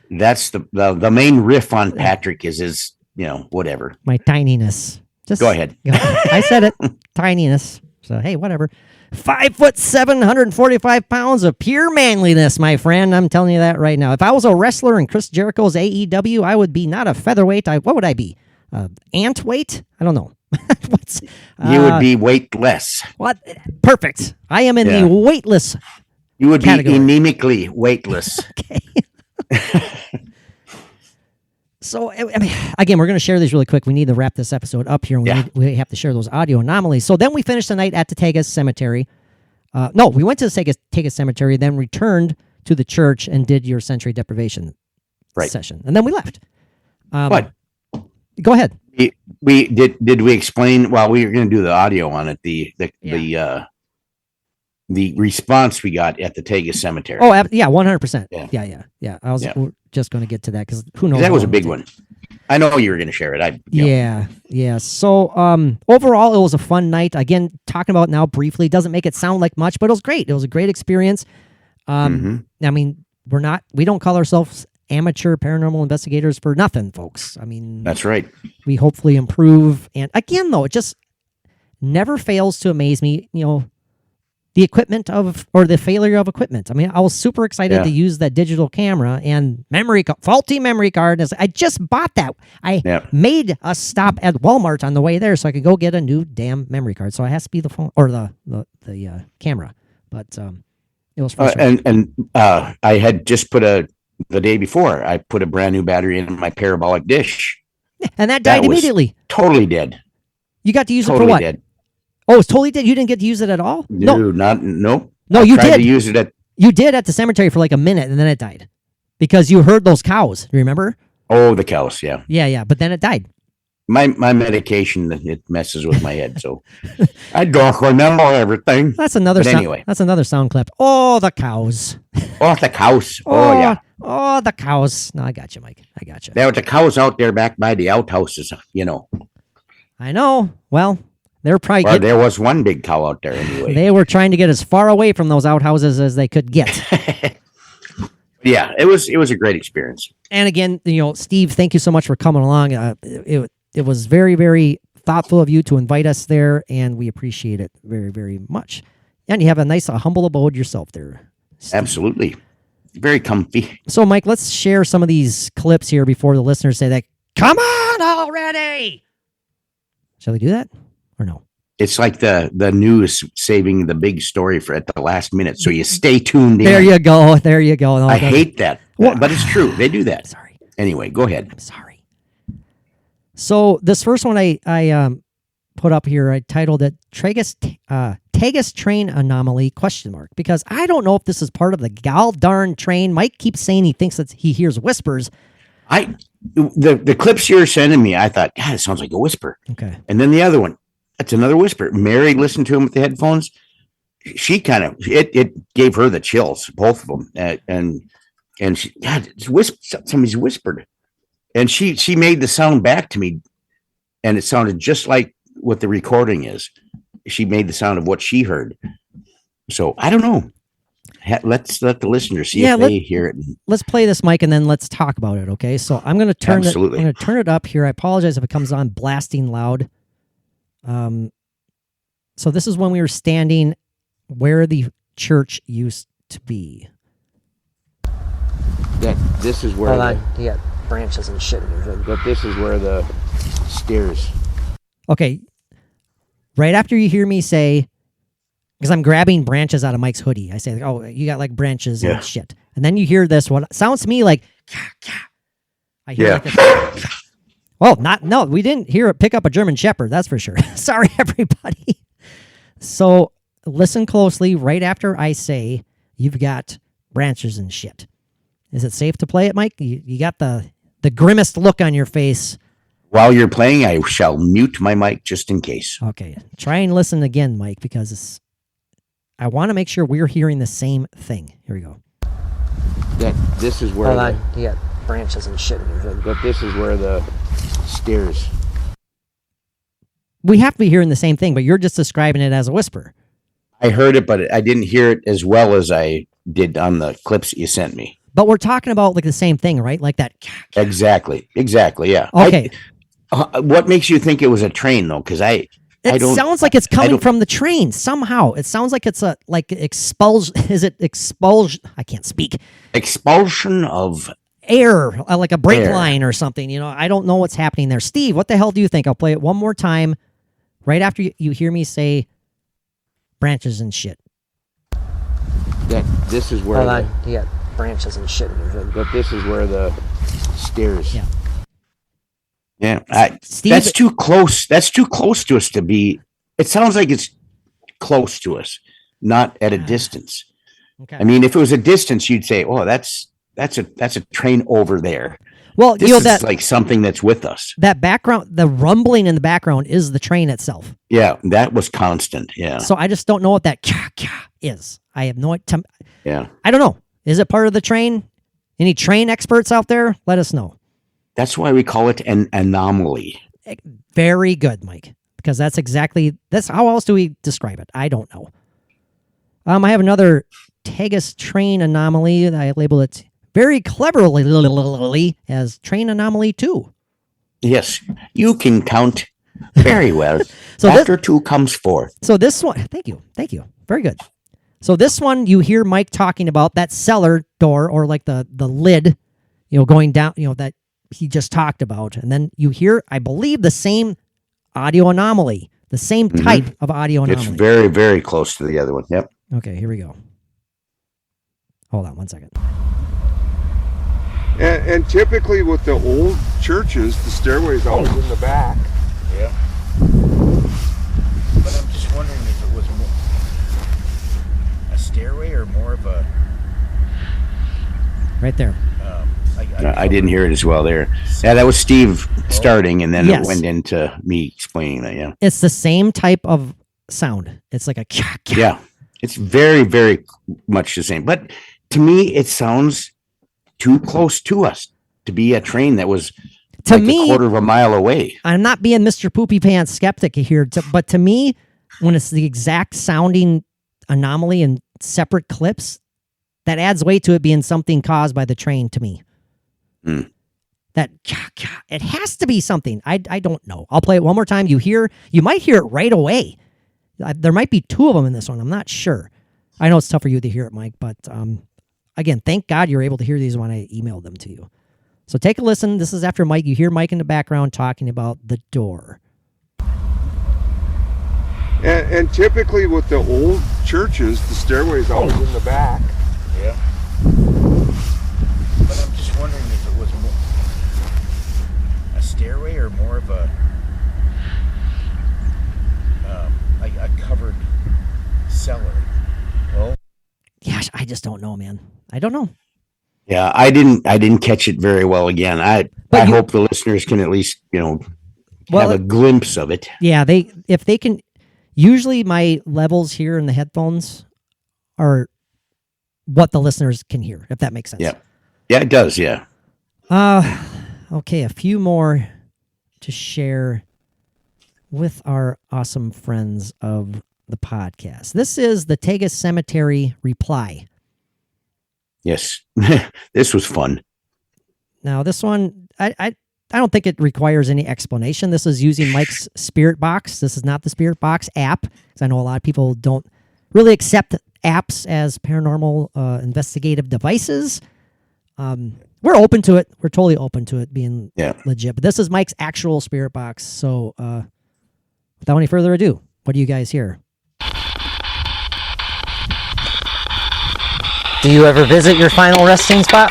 that's the main riff on Patrick is his, whatever. My tininess. Just go ahead. I said it. Tininess. So hey, whatever. 5'7", 145 pounds of pure manliness, my friend. I'm telling you that right now. If I was a wrestler in Chris Jericho's AEW, I would be not a featherweight. What would I be? Ant weight? I don't know. You would be weightless. What? Perfect. I am in the weightless. You would category. Be anemically weightless. Okay. So, I mean, again, we're going to share these really quick. We need to wrap this episode up here. And we have to share those audio anomalies. So then we finished the night at the Tagus Cemetery. No, we went to the Tagus Cemetery, then returned to the church and did your sensory deprivation session. And then we left. What? Go ahead. We did we explain while we were going to do the audio on it, the response we got at the Tagus Cemetery. Oh, yeah, 100%. Yeah. I was just going to get to that because who knows? That was a big one. I know you were going to share it. Yeah. So overall, it was a fun night. Again, talking about it now briefly doesn't make it sound like much, but it was great. It was a great experience. I mean, we don't call ourselves amateur paranormal investigators for nothing, folks. I mean, that's right. We hopefully improve. And again, though, it just never fails to amaze me, the equipment or the failure of equipment. I mean, I was super excited to use that digital camera and faulty memory card. And I just bought that. I made a stop at Walmart on the way there so I could go get a new damn memory card. So it has to be the phone or the camera. But it was frustrating. And I had just the day before, I put a brand new battery in my parabolic dish. And that died immediately. Totally dead. You got to use it for what? Dead. Oh, it's totally dead. You didn't get to use it at all? Nope. No, you did. To use it you did at the cemetery for like a minute, and then it died because you heard those cows. You remember? Oh, the cows. Yeah. Yeah. But then it died. My medication, it messes with my head, so I don't remember everything. That's another. Anyway, that's another sound clip. Oh, the cows. Oh, the cows. Oh, yeah. Oh, the cows. No, I got you, Mike. I got you. There were the cows out there back by the outhouses. I know. Well, they're probably. Well, there was one big cow out there anyway. They were trying to get as far away from those outhouses as they could get. Yeah, it was a great experience. And again, Steve, thank you so much for coming along. It was very, very thoughtful of you to invite us there, and we appreciate it very, very much. And you have a nice, humble abode yourself there, Steve. Absolutely. Very comfy. So, Mike, let's share some of these clips here before the listeners say that, come on already! Shall we do that or no? It's like the news saving the big story for at the last minute, so you stay tuned in. There you go. No, I hate that, but it's true. They do that. Sorry. Anyway, go ahead. I'm sorry. So this first one I put up here, I titled it Tagus Train Anomaly ? Because I don't know if this is part of the gal darn train. Mike keeps saying he thinks that he hears whispers. The clips you're sending me, I thought, God, it sounds like a whisper. Okay. And then the other one, that's another whisper. Mary listened to him with the headphones. She kind of it gave her the chills, both of them, and she, God, somebody's whispered. And she made the sound back to me, and it sounded just like what the recording is. She made the sound of what she heard. So I don't know. Let's let the listeners see if they hear it. Let's play this, Mike, and then let's talk about it. Okay. So I'm going to turn it up here. I apologize if it comes on blasting loud. So this is when we were standing where the church used to be. This is where. Hold on. You got branches and shit in your hood. But this is where the stairs. Okay. Right after you hear me say, because I'm grabbing branches out of Mike's hoodie, I say, "Oh, you got like branches and shit," and then you hear this one. It sounds to me like, I hear like this. Oh, no, we didn't hear it pick up a German Shepherd. That's for sure. Sorry, everybody. So listen closely. Right after I say, "You've got branches and shit," is it safe to play it, Mike? You got the grimmest look on your face. While you're playing, I shall mute my mic just in case. Okay. Try and listen again, Mike, because I want to make sure we're hearing the same thing. Here we go. This is where. Hold on. You got branches and shit in your hood. But this is where the stairs. We have to be hearing the same thing, but you're just describing it as a whisper. I heard it, but I didn't hear it as well as I did on the clips you sent me. But we're talking about like the same thing, right? Like that. Exactly. Yeah. Okay. What makes you think it was a train, though? Because it sounds like it's coming from the train somehow. It sounds like it's expulsion. Is it expulsion? I can't speak. Expulsion of air, like a brake line or something. I don't know what's happening there. Steve, what the hell do you think? I'll play it one more time, right after you hear me say branches and shit. This is where. Hold on. You got branches and shit in your hood. But this is where the stairs. Yeah. Yeah, Steve, that's too close. That's too close to us to be. It sounds like it's close to us, not at a distance. Okay. I mean, if it was a distance, you'd say, "Oh, that's a train over there." Well, this is like something that's with us. That background, the rumbling in the background, is the train itself. Yeah, that was constant. Yeah. So I just don't know what that is. I have no idea. Yeah. I don't know. Is it part of the train? Any train experts out there? Let us know. That's why we call it an anomaly. Very good, Mike. Because that's how else do we describe it? I don't know. I have another Tagus train anomaly. I labeled it very cleverly as train anomaly 2. Yes, you can count very well. So after 2 comes 4. So this one, thank you. Very good. So this one, you hear Mike talking about that cellar door or like the lid, going down, that he just talked about. And then you hear, I believe, the same audio anomaly, the same type of audio anomaly. It's very, very close to the other one. Yep. Okay, here we go. Hold on one second. And typically with the old churches, the stairway's always in the back. Yeah. But I'm just wondering if it was a stairway or more of a... Right there. I didn't hear it as well there. Yeah, that was Steve starting, and then Yes. it went into me explaining that. Yeah, It's the same type of sound. It's like a kya, kya. yeah, it's very, very much the same. But to me, it sounds too close to us to be a train that was To like me, a quarter of a mile away. I'm not being Mr. Poopy Pants skeptic here, but to me, when it's the exact sounding anomaly in separate clips, that adds weight to it being something caused by the train to me. Mm. That it has to be something. I don't know. I'll play it one more time. You might hear it right away. There might be two of them in this one. I'm not sure. I know it's tough for you to hear it, Mike, but again, thank God you're able to hear these when I emailed them to you. So take a listen. This is after Mike. You hear Mike in the background talking about the door. And typically with the old churches, the stairway's always in the back. Yeah. But I'm just wondering if it was more a stairway or more of a covered cellar. Well, Yeah, I just don't know, man. I don't know. yeah, I didn't catch it very well again. I hope the listeners can at least, have a glimpse of it. Yeah, if they can. Usually my levels here in the headphones are what the listeners can hear, if that makes sense. Yeah. Yeah, it does, yeah. Okay, a few more to share with our awesome friends of the podcast. This is the Tagus Cemetery reply. Yes. This was fun. Now, this one, I don't think it requires any explanation. This is using Mike's Spirit Box. This is not the Spirit Box app, because I know a lot of people don't really accept apps as paranormal investigative devices. We're open to it. We're totally open to it being legit. But this is Mike's actual Spirit Box. So without any further ado, what do you guys hear? Do you ever visit your final resting spot?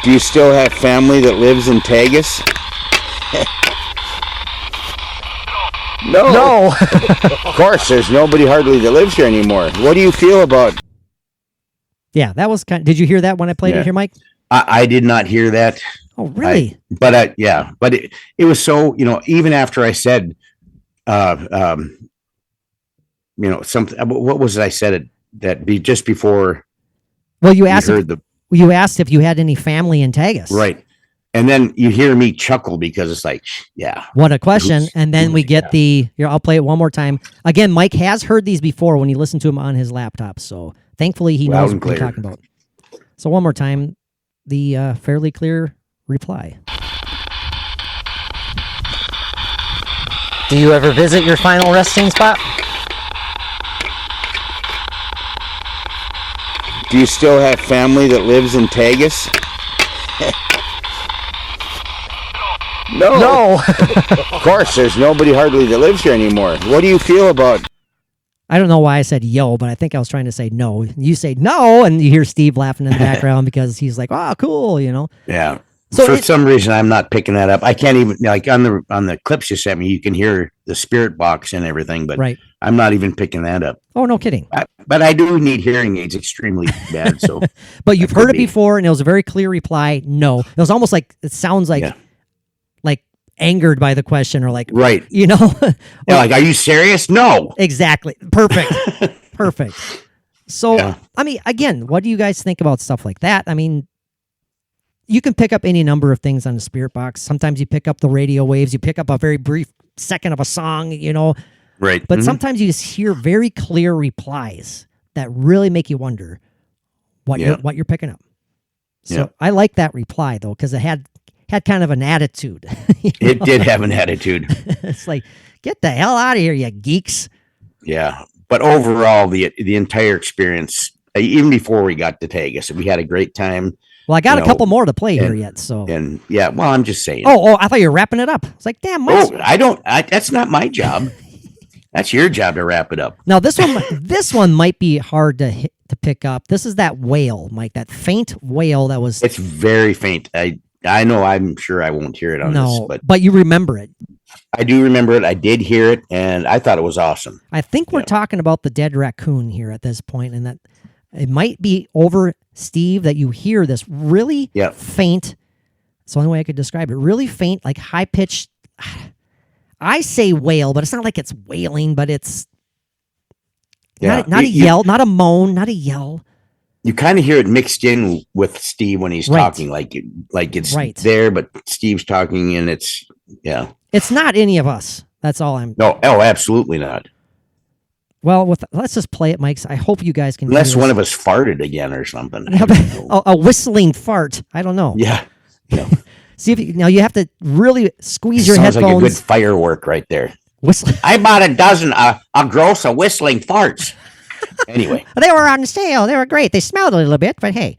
Do you still have family that lives in Tagus? No. Of course, there's nobody hardly that lives here anymore. What do you feel about? Yeah, that was did you hear that when I played it here, Mike? I did not hear that. Oh, really? But it was so, even after I said, something, what was it I said that be just before? Well, you asked if you had any family in Tagus. Right. And then you hear me chuckle because it's like, yeah. What a question. And then we get I'll play it one more time. Again, Mike has heard these before when he listened to them on his laptop. So thankfully he knows what we're talking about. So one more time, the fairly clear reply. Do you ever visit your final resting spot? Do you still have family that lives in Tagus? No. Of course, there's nobody hardly that lives here anymore. What do you feel about? I don't know why I said yo, but I think I was trying to say no. You say no, and you hear Steve laughing in the background because he's like, "Oh, cool," Yeah. So for some reason, I'm not picking that up. I can't even on the clips you sent me. You can hear the Spirit Box and everything, but I'm not even picking that up. Oh, no kidding. But I do need hearing aids extremely bad. So, but you've heard it before, and it was a very clear reply. No, it was almost like it sounds like angered by the question, or like right. Like, are you serious? No. Exactly. Perfect. Perfect. So, I mean, again, what do you guys think about stuff like that? I mean, you can pick up any number of things on the Spirit Box. Sometimes you pick up the radio waves. You pick up a very brief second of a song, Right. But sometimes you just hear very clear replies that really make you wonder what you're picking up. So I like that reply, though, because it had kind of an attitude. It did have an attitude. It's like, get the hell out of here, you geeks. Yeah. But overall, the entire experience, even before we got to Tagus, we had a great time. Well, I got a couple more to play here yet. So I'm just saying. Oh, I thought you were wrapping it up. It's like, damn. That's not my job. That's your job to wrap it up. Now this one might be hard to pick up. This is that wail, Mike. That faint wail that was. It's very faint. I know. I'm sure I won't hear it on this, but you remember it. I do remember it. I did hear it, and I thought it was awesome. I think we're talking about the dead raccoon here at this point, and that it might be over Steve, that you hear this really faint. It's the only way I could describe it. Really faint, like high pitched. I say wail, but it's not like it's wailing, but it's not a yell, not a moan, not a yell. You kind of hear it mixed in with Steve when he's talking, like it's there, but Steve's talking, and it's It's not any of us. That's all I'm. No, absolutely not. Well, let's just play it, Mike's. I hope you guys can. Unless one of us farted again or something. A whistling fart. I don't know. Yeah. See if you have to really squeeze your headphones. Sounds like a good firework right there. Whistling. I bought a dozen, a gross of whistling farts. Anyway. They were on sale. They were great. They smelled a little bit, but hey.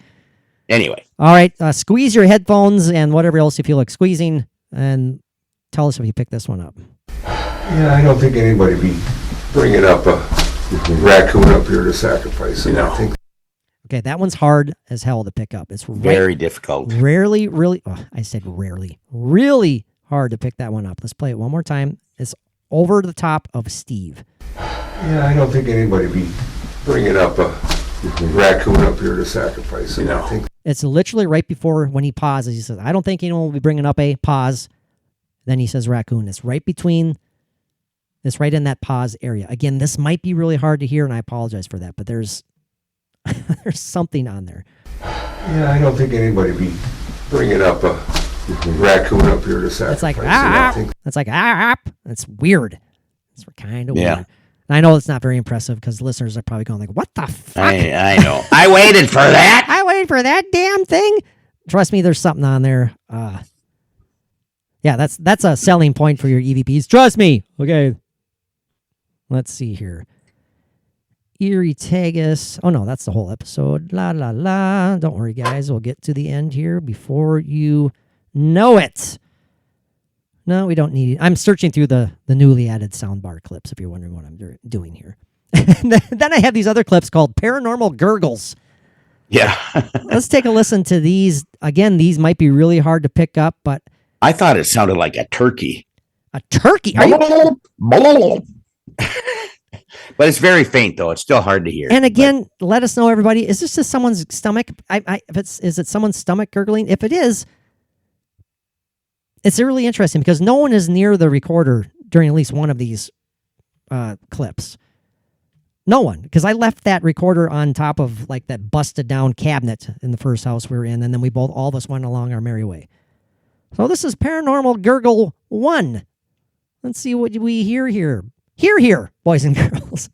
Anyway. All right. Squeeze your headphones and whatever else you feel like squeezing, and tell us if you pick this one up. Yeah, I don't think anybody be bringing up a raccoon up here to sacrifice. I think. Okay, that one's hard as hell to pick up. It's very difficult. Really, I said rarely. Really hard to pick that one up. Let's play it one more time. It's over the top of Steve. Yeah, I don't think anybody be bringing up a raccoon up here to sacrifice. I think it's literally right before when he pauses. He says, I don't think anyone will be bringing up a pause. Then he says raccoon. It's right between. It's right in that pause area. Again, this might be really hard to hear, and I apologize for that, but there's something on there. Yeah, I don't think anybody be bringing up a raccoon up here to sacrifice. It's like it's like It's weird. It's kind of weird. And I know it's not very impressive because listeners are probably going like, "What the fuck?" I know. I waited for that. I waited for that damn thing. Trust me, there's something on there. Yeah, that's a selling point for your EVPs. Trust me. Okay. Let's see here. Eerie Tagus. Oh, no, that's the whole episode. La, la, la. Don't worry, guys. We'll get to the end here before you know it. No, we don't need it. I'm searching through the newly added soundbar clips, if you're wondering what I'm doing here. Then I have these other clips called Paranormal Gurgles. Yeah. Let's take a listen to these. Again, these might be really hard to pick up, but... I thought it sounded like a turkey. A turkey? Are you... But it's very faint, though. It's still hard to hear. And again, let us know, everybody. Is this just someone's stomach? Is it someone's stomach gurgling? If it is, it's really interesting because no one is near the recorder during at least one of these clips. No one, because I left that recorder on top of like that busted down cabinet in the first house we were in, and then all of us went along our merry way. So this is Paranormal Gurgle 1. Let's see what we hear here. Here, boys and girls.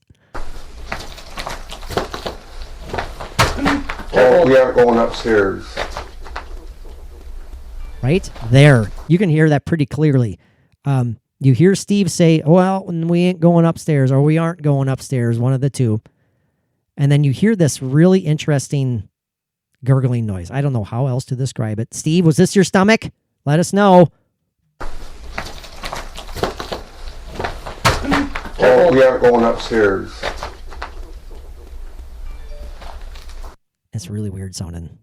Oh, we are going upstairs. Right there. You can hear that pretty clearly. You hear Steve say, well, we ain't going upstairs, or we aren't going upstairs, one of the two. And then you hear this really interesting gurgling noise. I don't know how else to describe it. Steve, was this your stomach? Let us know. Oh, we are going upstairs. It's really weird sounding.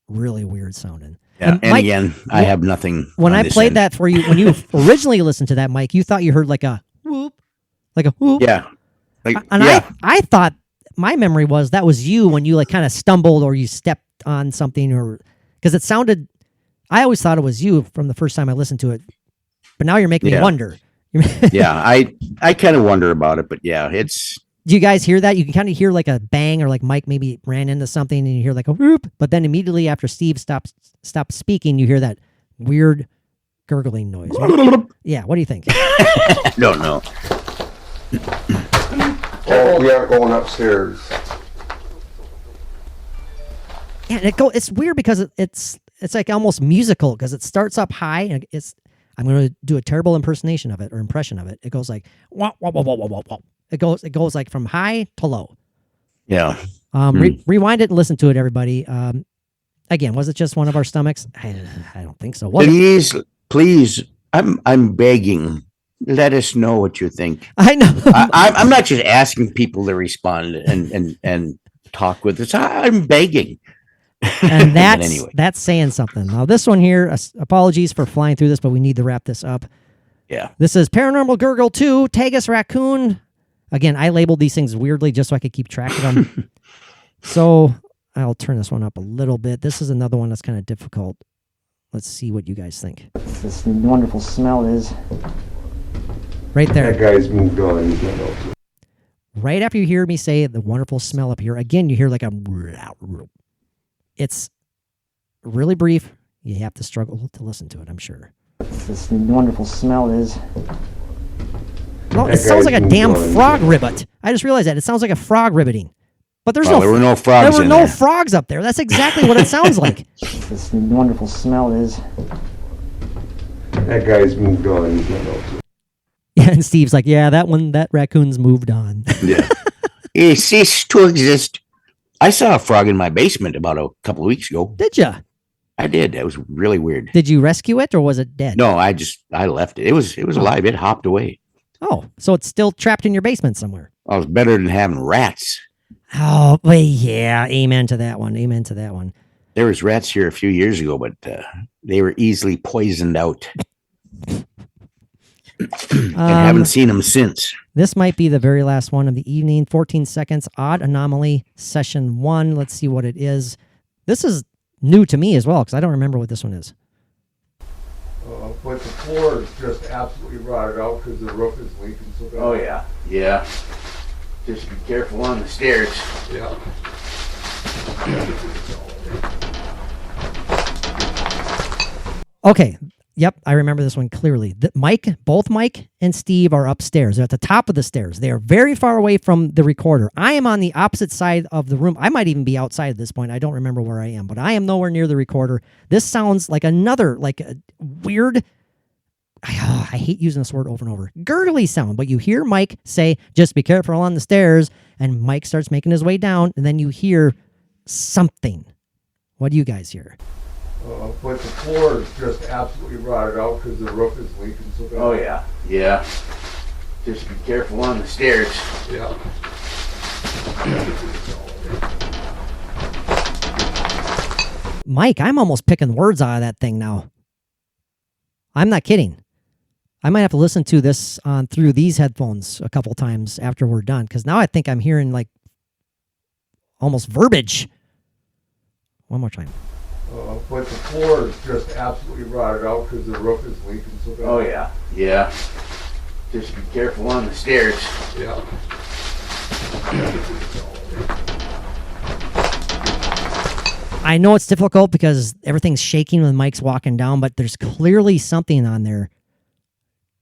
Really weird sounding. Yeah, and Mike, again, I have nothing. When I played that for you, when you originally listened to that, Mike, you thought you heard like a whoop. Like a whoop. Yeah. I thought my memory was that was you when you like kind of stumbled or you stepped on something, or because it sounded, I always thought it was you from the first time I listened to it. But now you're making me wonder. Yeah, I kind of wonder about it, but yeah, it's... Do you guys hear that? You can kind of hear like a bang, or like Mike maybe ran into something and you hear like a whoop, but then immediately after Steve stops speaking, you hear that weird gurgling noise. Yeah, what do you think? Don't know. Oh, we are going upstairs. Yeah, and it's weird because it's like almost musical because it starts up high and I'm going to do a terrible impersonation of it or impression of it. It goes like wah, wah, wah, wah, wah, wah, wah. It goes like from high to low. Yeah. Rewind it and listen to it, everybody. Again, was it just one of our stomachs? I don't think so. Please, I'm begging. Let us know what you think. I know. I'm not just asking people to respond and talk with us. I'm begging. And that's saying something. Now, this one here, apologies for flying through this, but we need to wrap this up. Yeah. This is Paranormal Gurgle 2, Tagus Raccoon. Again, I labeled these things weirdly just so I could keep track of them. So, I'll turn this one up a little bit. This is another one that's kind of difficult. Let's see what you guys think. This wonderful smell is. Right there. That guy's moved on. Right after you hear me say the wonderful smell up here, again, you hear like a... It's really brief. You have to struggle to listen to it, I'm sure. This wonderful smell is. Well, it sounds like a damn frog ribbit. I just realized that. It sounds like a frog ribbiting. But there were no frogs. There were no frogs up there. That's exactly what it sounds like. This wonderful smell is. That guy's moved on. Yeah, and Steve's like, yeah, that raccoon's moved on. Yeah. He ceased to exist. I saw a frog in my basement about a couple of weeks ago. Did you? I did. That was really weird. Did you rescue it or was it dead? No, I left it. It was alive. It hopped away. Oh, so it's still trapped in your basement somewhere. Well, it was better than having rats. Oh, but yeah. Amen to that one. Amen to that one. There was rats here a few years ago, but they were easily poisoned out. And haven't seen them since. This might be the very last one of the evening. 14 seconds. Odd Anomaly Session 1. Let's see what it is. This is new to me as well because I don't remember what this one is. But the floor is just absolutely rotted out because the roof is leaking so bad. Oh, yeah. Yeah. Just be careful on the stairs. Yeah. Okay. Yep, I remember this one clearly. Both Mike and Steve are upstairs. They're at the top of the stairs. They are very far away from the recorder. I am on the opposite side of the room. I might even be outside at this point. I don't remember where I am, but I am nowhere near the recorder. This sounds like another, like a weird, I hate using this word over and over, gurgly sound. But you hear Mike say, just be careful on the stairs, and Mike starts making his way down, and then you hear something. What do you guys hear? But the floor is just absolutely rotted out because the roof is leaking so bad. Oh, yeah. Yeah. Just be careful on the stairs. Yeah. Mike, I'm almost picking words out of that thing now. I'm not kidding. I might have to listen to this on through these headphones a couple times after we're done because now I think I'm hearing like almost verbiage. One more time. But the floor is just absolutely rotted out because the roof is leaking so bad. Oh, yeah. Yeah. Just be careful on the stairs. Yeah. I know it's difficult because everything's shaking when Mike's walking down, but there's clearly something on there.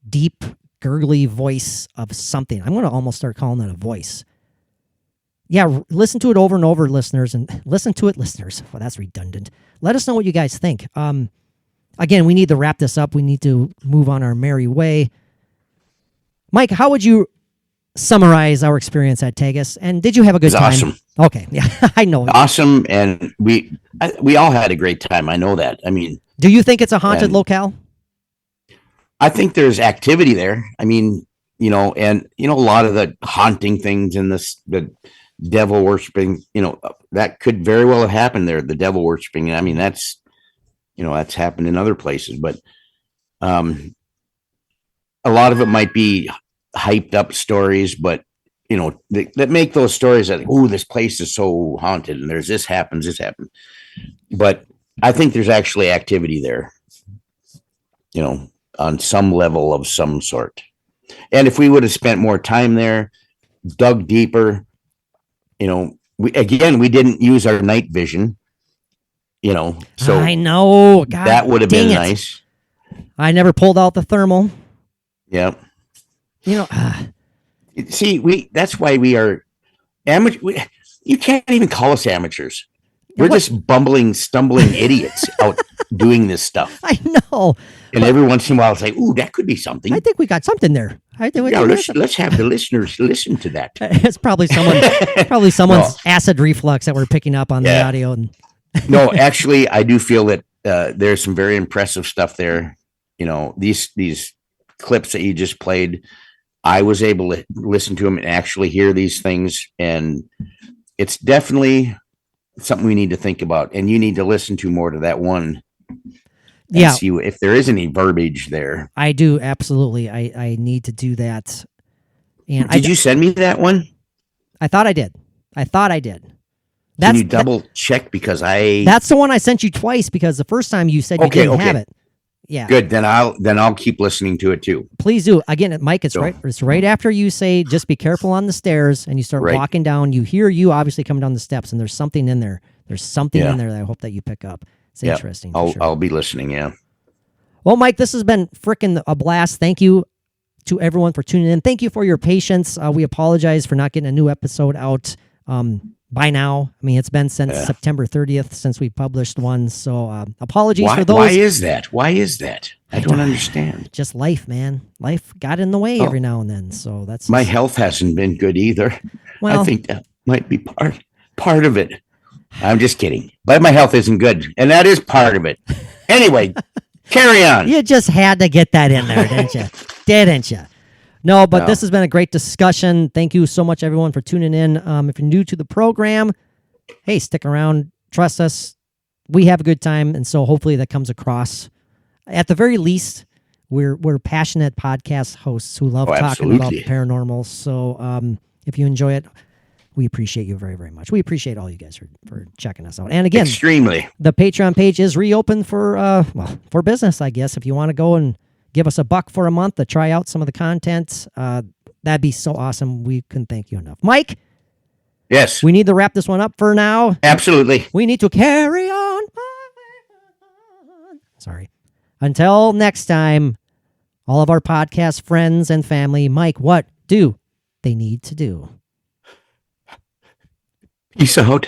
Deep, gurgly voice of something. I'm going to almost start calling that a voice. Yeah, listen to it over and over, listeners, and listen to it, listeners. Well, that's redundant. Let us know what you guys think. Again, we need to wrap this up. We need to move on our merry way. Mike, how would you summarize our experience at Tagus? And did you have a good time? Awesome. Okay, yeah, I know. Awesome, and we all had a great time. I know that. I mean, do you think it's a haunted locale? I think there's activity there. I mean, a lot of the haunting things and the devil worshiping, that could very well have happened there. The devil worshiping. I mean, that's happened in other places, but a lot of it might be hyped up stories, but that make those stories that, oh, this place is so haunted and there's this happens. But I think there's actually activity there, on some level of some sort. And if we would have spent more time there, dug deeper, we didn't use our night vision, so I know. God, that would have been nice. I never pulled out the thermal. Yeah. See, that's why we are amateur. You can't even call us amateurs. We're just bumbling, stumbling idiots out doing this stuff. I know. And every once in a while, it's like, ooh, that could be something. I think we got something there. Let's have the listeners listen to that. It's probably someone's acid reflux that we're picking up on the audio. And no, actually, I do feel that there's some very impressive stuff there. These clips that you just played, I was able to listen to them and actually hear these things. And it's definitely something we need to think about. And you need to listen to more to that one. And see if there is any verbiage there. I do. Absolutely. I need to do that. And did you send me that one? I thought I did. Can you double check because That's the one I sent you twice because the first time you said you didn't have it. Yeah. Good. Then I'll keep listening to it too. Please do. Again, Mike, it's right after you say just be careful on the stairs and you start walking down. You hear you obviously coming down the steps and there's something in there. There's something in there that I hope that you pick up. It's interesting. I'll be listening, yeah. Well, Mike, this has been freaking a blast. Thank you to everyone for tuning in. Thank you for your patience. We apologize for not getting a new episode out by now. I mean, it's been since September 30th since we published one. So apologies for those. Why is that? I don't understand. Just life, man. Life got in the way every now and then. So that's my health hasn't been good either. Well, I think that might be part of it. I'm just kidding. But my health isn't good. And that is part of it. Anyway, carry on. You just had to get that in there, didn't you? Didn't you? No, but this has been a great discussion. Thank you so much, everyone, for tuning in. If you're new to the program, hey, stick around. Trust us. We have a good time, and so hopefully that comes across. At the very least, we're passionate podcast hosts who love talking about the paranormal. So if you enjoy it, we appreciate you very, very much. We appreciate all you guys for checking us out. And again, extremely. The Patreon page is reopened for business, I guess. If you want to go and give us $1 for a month to try out some of the content, that'd be so awesome. We couldn't thank you enough. Mike? Yes. We need to wrap this one up for now. Absolutely. We need to carry on. Sorry. Until next time, all of our podcast friends and family, Mike, what do they need to do? Peace out.